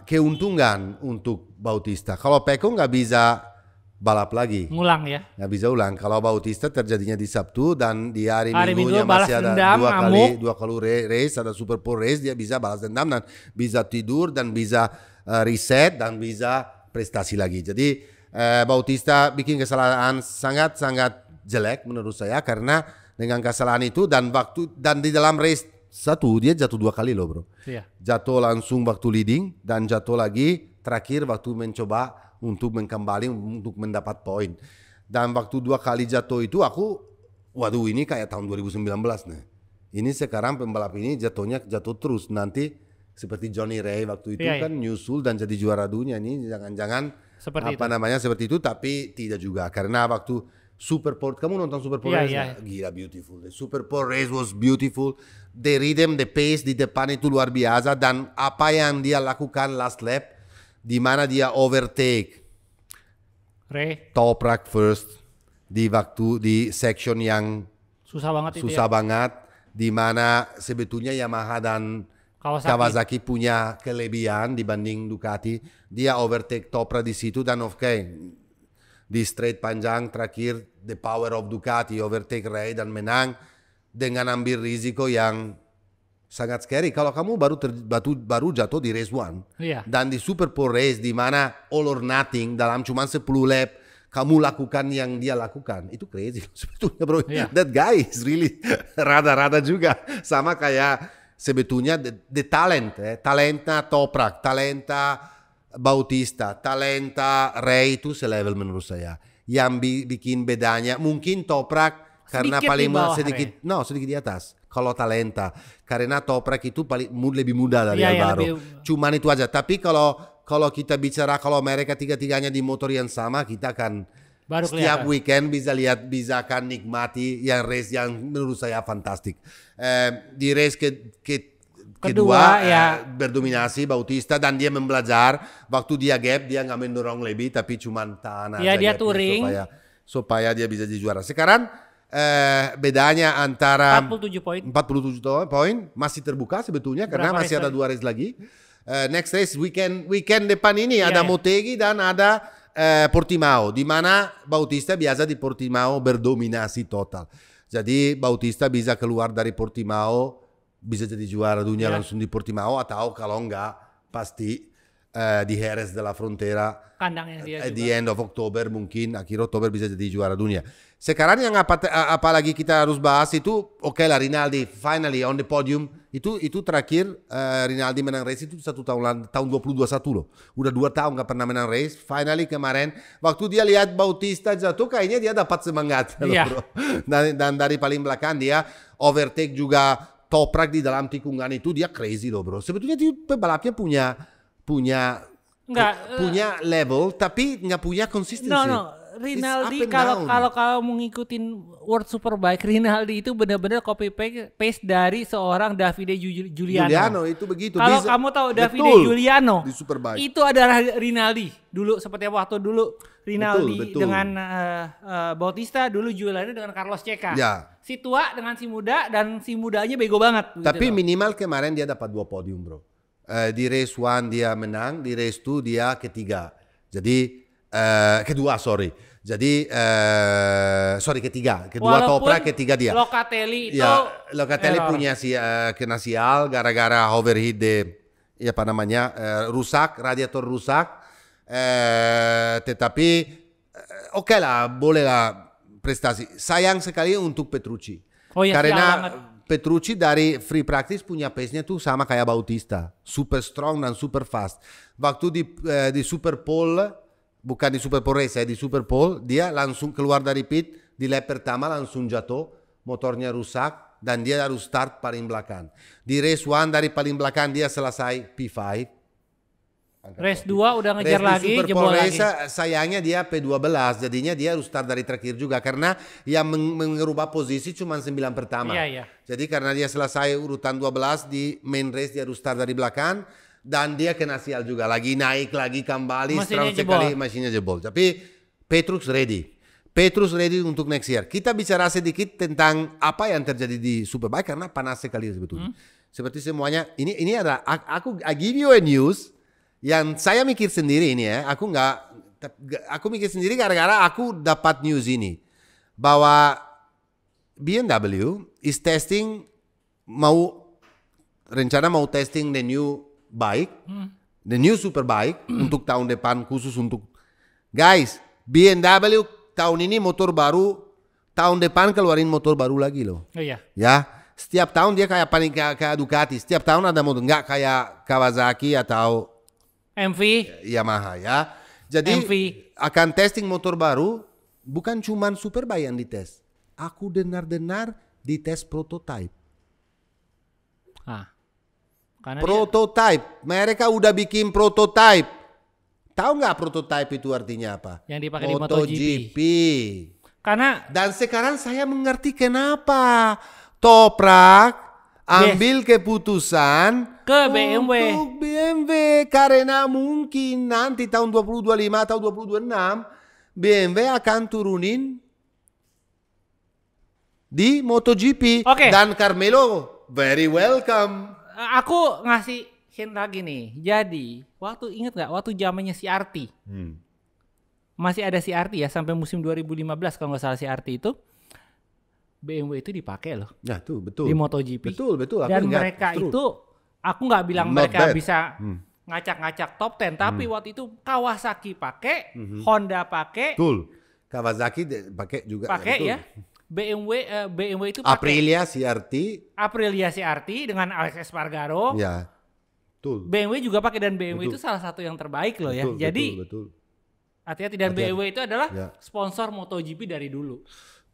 keuntungan untuk Bautista. Kalau Pecco nggak bisa balap lagi, ngulang ya, nggak bisa ulang. Kalau Bautista terjadinya di Sabtu dan di hari Minggu Minggunya masih ada dua kali race, ada Super Pole race, dia bisa balas dendam dan bisa tidur dan bisa reset dan bisa prestasi lagi. Jadi Bautista bikin kesalahan sangat-sangat jelek menurut saya karena dengan kesalahan itu dan di dalam race 1 dia jatuh 2 kali loh bro. Iya. Jatuh langsung waktu leading dan jatuh lagi terakhir waktu mencoba untuk kembali untuk mendapat poin. Dan waktu 2 kali jatuh itu waduh ini kayak tahun 2019 nih. Ini sekarang pembalap ini jatuh terus nanti seperti Johnny Rea waktu itu kan nyusul dan jadi juara dunia. Ini jangan-jangan seperti itu tapi tidak juga karena waktu Super Pole, kamu nonton Super Pole race? Gila beautiful. The Super Pole race was beautiful. The rhythm, the pace di depan itu luar biasa dan apa yang dia lakukan last lap di mana dia overtake Toprak first di section yang susah banget di mana sebetulnya Yamaha dan Kawasaki punya kelebihan dibanding Ducati. Dia overtake Toprak di situ dan di straight panjang terakhir the power of Ducati overtake Ray dan menang dengan ambil risiko yang sangat scary. Kalau kamu baru jatuh di race 1 dan di Super Pole race di mana all or nothing dalam cuma 10 lap kamu lakukan yang dia lakukan, itu crazy sebetulnya bro. That guy is really rada-rada juga sama kayak sebetulnya the talenta Toprak, talenta Bautista, talenta, Ray itu selevel menurut saya. Yang bikin bedanya mungkin Toprak karena Sedikit paling di bawah sedikit di atas. Kalau talenta, karena Toprak itu paling lebih muda dari Iya, Alvaro. Cuman itu aja. Tapi kalau kita bicara kalau mereka tiga-tiganya di motor yang sama, kita akan Baru setiap kelihatan. weekend bisa akan nikmati yang race yang menurut saya fantastik. Di race kedua ya. berdominasi Bautista dan dia membelajar waktu dia gap dia nggak mendorong lebih tapi cuma tahan Ya, aja dia gapnya touring supaya dia bisa jadi juara. Sekarang bedanya antara 47 poin masih terbuka sebetulnya karena Berapa masih race ada 2 race lagi. Next race weekend depan ini ada Motegi dan ada Portimao, di mana Bautista biasa di Portimao berdominasi total. Jadi Bautista bisa keluar dari Portimao, bisa jadi juara dunia langsung di Portimao, atau kalau enggak pasti di Jerez de la Frontera kandangnya dia juga. di end of October, mungkin akhir Oktober bisa jadi juara dunia. Sekarang yang apalagi kita harus bahas itu, oke lah, Rinaldi finally on the podium. Itu terakhir Rinaldi menang race itu tahun 2021 loh. Udah 2 tahun gak pernah menang race. Finally kemarin waktu dia lihat Bautista jatuh, kayaknya dia dapat semangat loh, bro. Dan dari paling belakang dia overtake juga Toprak di dalam tikungan itu, dia crazy loh, bro. Sebetulnya dia pebalapnya punya level tapi nggak punya konsistensi. No. Rinaldi kalau mau ngikutin World Superbike, Rinaldi itu benar-benar copy paste dari seorang Davide Giuliano. Itu begitu. Kalau kamu tahu Davide Giuliano di Superbike itu adalah Rinaldi dulu, seperti waktu dulu Rinaldi dengan Bautista, dulu Giuliano dengan Carlos Checa. Ya. Si tua dengan si muda, dan si mudanya bego banget. Tapi gitu minimal kemarin dia dapat 2 podium, bro. Di race 1 dia menang, di race 2 dia ketiga. Jadi kedua, sorry. Jadi ketiga. Kedua Toprak, ketiga dia. Locatelli itu Locatelli punya kena sial gara-gara overheat rusak, radiator rusak. Tetapi oke lah, boleh lah prestasi. Sayang sekali untuk Petrucci. Karena Petrucci dari free practice punya pace-nya tuh sama kayak Bautista, super strong dan super fast. Waktu di Super Pole, bukan di Super Pole race, di Super Pole dia langsung keluar dari pit, di lap pertama langsung jatuh, motornya rusak dan dia harus start paling belakang. Di race 1 dari paling belakang dia selesai P5. Race 2 udah ngejar lagi, jebol lagi. Sayangnya dia P12, jadinya dia harus start dari terakhir juga karena yang mengubah posisi cuma 9 pertama. Iya. Jadi karena dia selesai urutan 12 di main race, dia harus start dari belakang dan dia kena sial juga, lagi naik lagi kembali, mesinnya jebol. Tapi Petrus ready untuk next year. Kita bicara sedikit tentang apa yang terjadi di Superbike karena panas sekali sebetulnya. Seperti semuanya ini ada I give you a news yang saya mikir sendiri ini ya, aku mikir sendiri gara-gara aku dapat news ini bahwa BMW is rencana mau testing the new bike, the new Superbike untuk tahun depan, khusus untuk guys. BMW tahun ini motor baru, tahun depan keluarin motor baru lagi loh. Iya. Ya, setiap tahun dia kayak Ducati, setiap tahun ada motor, nggak kayak Kawasaki atau MV, Yamaha ya. Jadi MV akan testing motor baru, bukan cuman Superbike yang dites. Aku dengar dites prototype. Prototype. Mereka udah bikin prototype. Tahu nggak prototype itu artinya apa? Yang dipakai di MotoGP. Dan sekarang saya mengerti kenapa Toprak ambil keputusan ke BMW. Untuk BMW karena mungkin nanti tahun 2025 atau 2026 BMW akan turunin di MotoGP. Dan Carmelo very welcome. Aku ngasih hint lagi nih. Jadi ingat nggak waktu zamannya CRT? Masih ada CRT ya sampai musim 2015 kalau nggak salah CRT itu. BMW itu dipakai loh. Ya tuh betul. Di MotoGP. Betul. Dan mereka itu, aku nggak bilang mereka bisa ngacak-ngacak top 10, tapi waktu itu Kawasaki pakai, Honda pakai. Betul. Kawasaki pakai juga. Pakai ya. BMW itu pakai. Aprilia CRT dengan Alex Espargaro. Ya. Betul. BMW juga pakai, dan BMW Betul. itu salah satu yang terbaik loh ya. Betul, Jadi betul. hati-hati, dan Hati-hati. BMW itu adalah Ya. sponsor MotoGP dari dulu.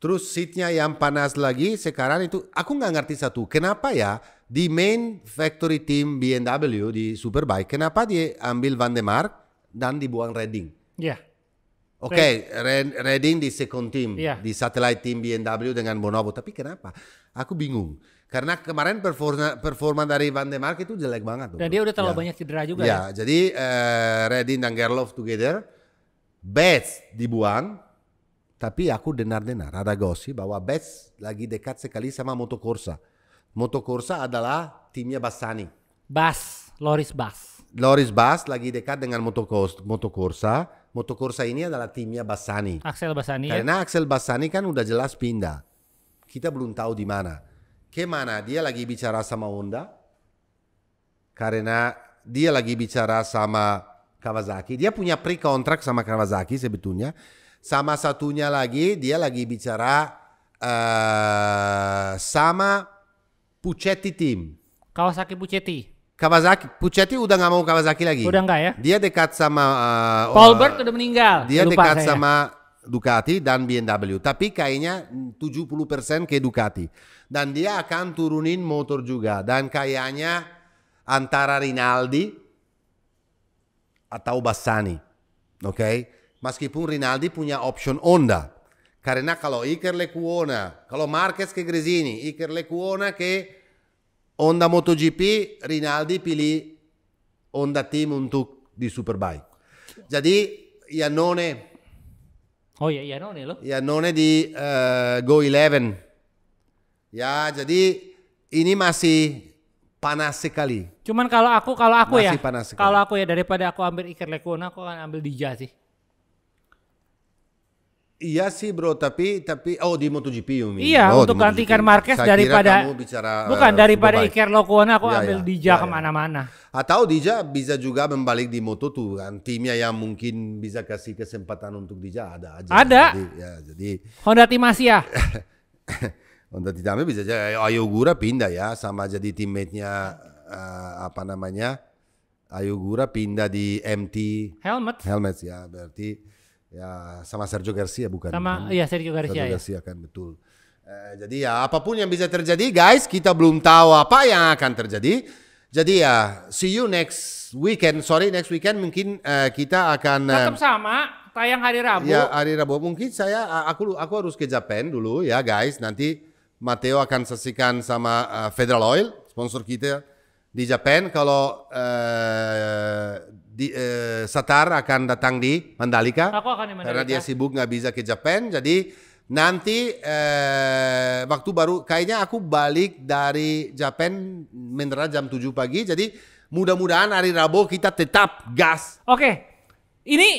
Terus seatnya yang panas lagi sekarang itu, aku nggak ngerti satu, kenapa ya di main factory team BMW di Superbike, kenapa dia ambil Van der Mark dan dibuang Redding? Ya. Oke, Redding di second team, Iya. di satellite team BMW dengan Bonobo, tapi kenapa? Aku bingung. Karena kemarin performa dari Van der Mark itu jelek banget. Dan dia udah terlalu banyak cedera juga ya. Ya, jadi Redding dan Gerloff together, Betts dibuang. Tapi aku dengar-dengar ada gosip bahwa Betts lagi dekat sekali sama Moto Corsa. Moto Corsa adalah timnya Bassani. Loris Bas. Loris Bas lagi dekat dengan Moto Corsa. Moto Corsa ini adalah timnya Bassani. Axel Bassani ya. Karena Axel Bassani kan udah jelas pindah. Kita belum tahu di mana. Kemana? Dia lagi bicara sama Honda. Karena dia lagi bicara sama Kawasaki. Dia punya pre-contract sama Kawasaki sebetulnya. Sama satunya lagi, dia lagi bicara sama Puccetti team. Kawasaki Puccetti. Puccetti udah nggak mau Kawasaki lagi. Udah nggak ya? Dia dekat sama Paulbert udah meninggal. Dia Lupa dekat saya. sama Ducati dan BMW. Tapi kayaknya 70% ke Ducati. Dan dia akan turunin motor juga. Dan kayaknya antara Rinaldi atau Bassani. Oke? Meskipun Rinaldi punya option Honda. Karena kalau Iker Lecuona, kalau Marquez ke Gresini, Iker Lecuona ke Honda MotoGP, Rinaldi pilih Honda Team untuk di Superbike. Jadi Iannone. Oh iya, Iannone loh. Iannone di Go 11. Ya, jadi ini masih panas sekali. Cuman kalau aku ya, Masih panas sekali. kalau aku ya, daripada aku ambil Iker Lecuona, aku akan ambil Dija sih. Iya sih bro, tapi di MotoGP Iya, untuk gantikan Marquez daripada daripada Iker Lecuona, aku ambil Dija kemana-mana. Atau Dija bisa juga membalik di Moto2 kan, timnya yang mungkin bisa kasih kesempatan untuk Dija ada aja. Ada. Jadi Honda Team Asia. Honda Titame bisa aja. Ayogura pindah ya, sama jadi teammate-nya Ayogura pindah di MT Helmets ya, berarti ya sama Sergio Garcia bukan? Sergio Garcia. Sergio Garcia kan, betul. Jadi ya apapun yang bisa terjadi guys, kita belum tahu apa yang akan terjadi. Jadi ya see you next weekend mungkin kita akan Tetap sama, tayang hari Rabu. Ya hari Rabu mungkin aku harus ke Japan dulu ya guys. Nanti Matteo akan saksikan sama Federal Oil, sponsor kita di Japan. Kalau Satar akan datang di Mandalika. Aku akan di Mandalika. Karena dia sibuk nggak bisa ke Japan. Jadi nanti waktu baru kayaknya aku balik dari Japan mendarat jam 7 pagi. Jadi mudah-mudahan hari Rabu kita tetap gas. Oke. Ini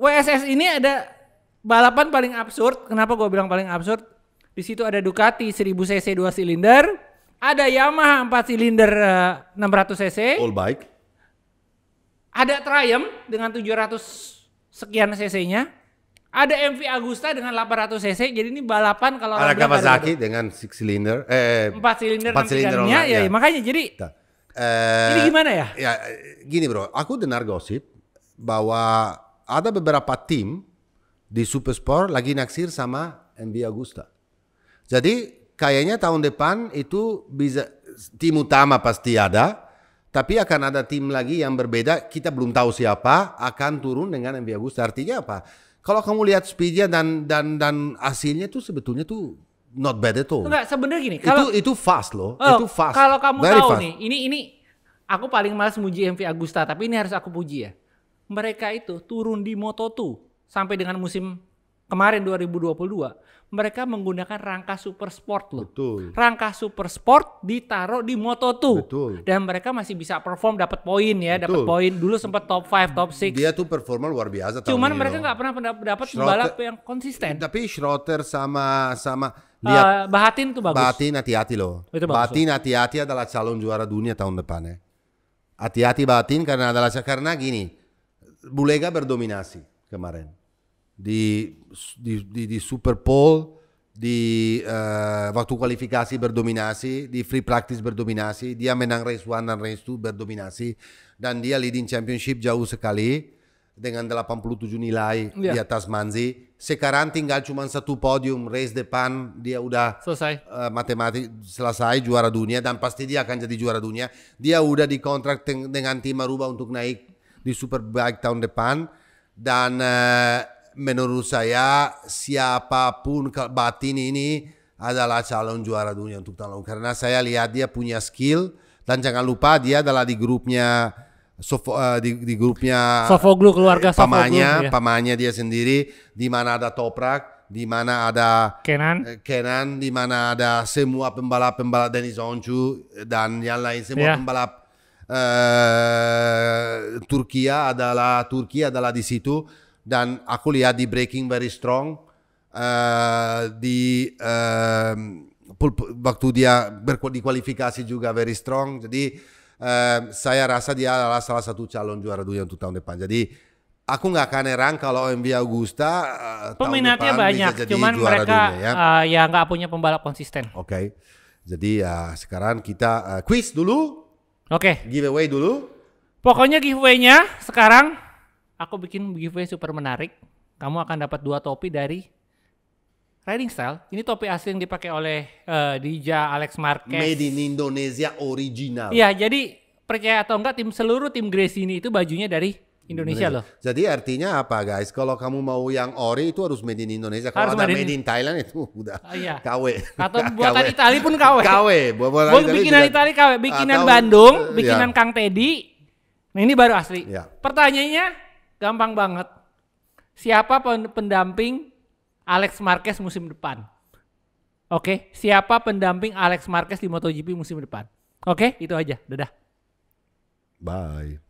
WSS ini ada balapan paling absurd. Kenapa gue bilang paling absurd? Di situ ada Ducati 1000 cc 2 silinder, ada Yamaha 4 silinder 600 cc. All bike. Ada Triumph dengan 700 sekian cc-nya. Ada MV Agusta dengan 800 cc. Jadi ini balapan kalau ada Kawasaki dengan 6 silinder, 4 silinder 6 silinder ya, makanya jadi ini gimana ya? Ya gini bro, aku dengar gosip bahwa ada beberapa tim di Supersport lagi naksir sama MV Agusta. Jadi kayaknya tahun depan itu bisa tim utama pasti ada. Tapi akan ada tim lagi yang berbeda, kita belum tahu siapa, akan turun dengan MV Agusta. Artinya apa? Kalau kamu lihat speednya dan hasilnya tuh sebetulnya tuh not bad at all. Enggak, sebenarnya gini. Itu fast loh, itu fast. Kalau kamu very tahu fast. nih, ini aku paling malas muji MV Agusta, tapi ini harus aku puji ya. Mereka itu turun di Moto2 sampai dengan musim kemarin 2022. Mereka menggunakan rangka super sport loh. Betul. Rangka super sport ditaruh di Moto2. Betul. Dan mereka masih bisa perform, dapat poin ya, dapat poin. Dulu sempat top 5, top 6. Dia tuh performa luar biasa. Cuman mereka nggak pernah dapat pembalap yang konsisten. Tapi Schroeter sama Bahatin tuh bagus. Bahatin hati-hati loh. Bahatin hati-hati adalah calon juara dunia tahun depan ya. Hati-hati Bahatin karena gini, Bulega berdominasi kemarin. Di Super Pole waktu kualifikasi berdominasi, di free practice berdominasi, dia menang race 1 dan race 2 berdominasi, dan dia leading championship jauh sekali dengan 87 nilai di atas Manzi. Sekarang tinggal cuma satu podium, race depan dia udah selesai, matematik selesai, juara dunia, dan pasti dia akan jadi juara dunia. Dia udah dikontrak dengan tim Aruba untuk naik di Superbike tahun depan, dan menurut saya siapapun batin ini adalah calon juara dunia untuk tahun lalu, karena saya lihat dia punya skill, dan jangan lupa dia adalah di grupnya di grupnya Sofoglu, keluarga Sofoglu, pamannya dia sendiri, di mana ada Toprak, di mana ada Kenan, di mana ada semua pembalap Denis Oncu dan yang lain, semua pembalap Turki adalah di situ, dan aku lihat di braking very strong, waktu dia di kualifikasi juga very strong. Jadi saya rasa dia adalah salah satu calon juara dunia untuk tahun depan. Jadi aku nggak akan heran kalau MV Agusta peminatnya banyak, cuman mereka dunia, ya nggak punya pembalap konsisten. Oke. Jadi sekarang kita quiz dulu. Oke. Giveaway dulu. Pokoknya giveaway-nya sekarang aku bikin giveaway super menarik. Kamu akan dapat 2 topi dari Riding Style. Ini topi asli yang dipakai oleh Dija Alex Marquez. Made in Indonesia original. Iya, jadi percaya atau enggak seluruh tim Gresini itu bajunya dari Indonesia loh. Jadi artinya apa guys? Kalau kamu mau yang ori itu harus made in Indonesia. Kalau ada made in Thailand itu udah KW. Atau buatan Itali pun KW. Bikinan Itali KW, bikinan Bandung, bikinan Kang Teddy. Nah ini baru asli. Ya. Pertanyaannya gampang banget. Siapa pendamping Alex Marquez musim depan? Oke, siapa pendamping Alex Marquez di MotoGP musim depan? Oke, itu aja. Dadah. Bye.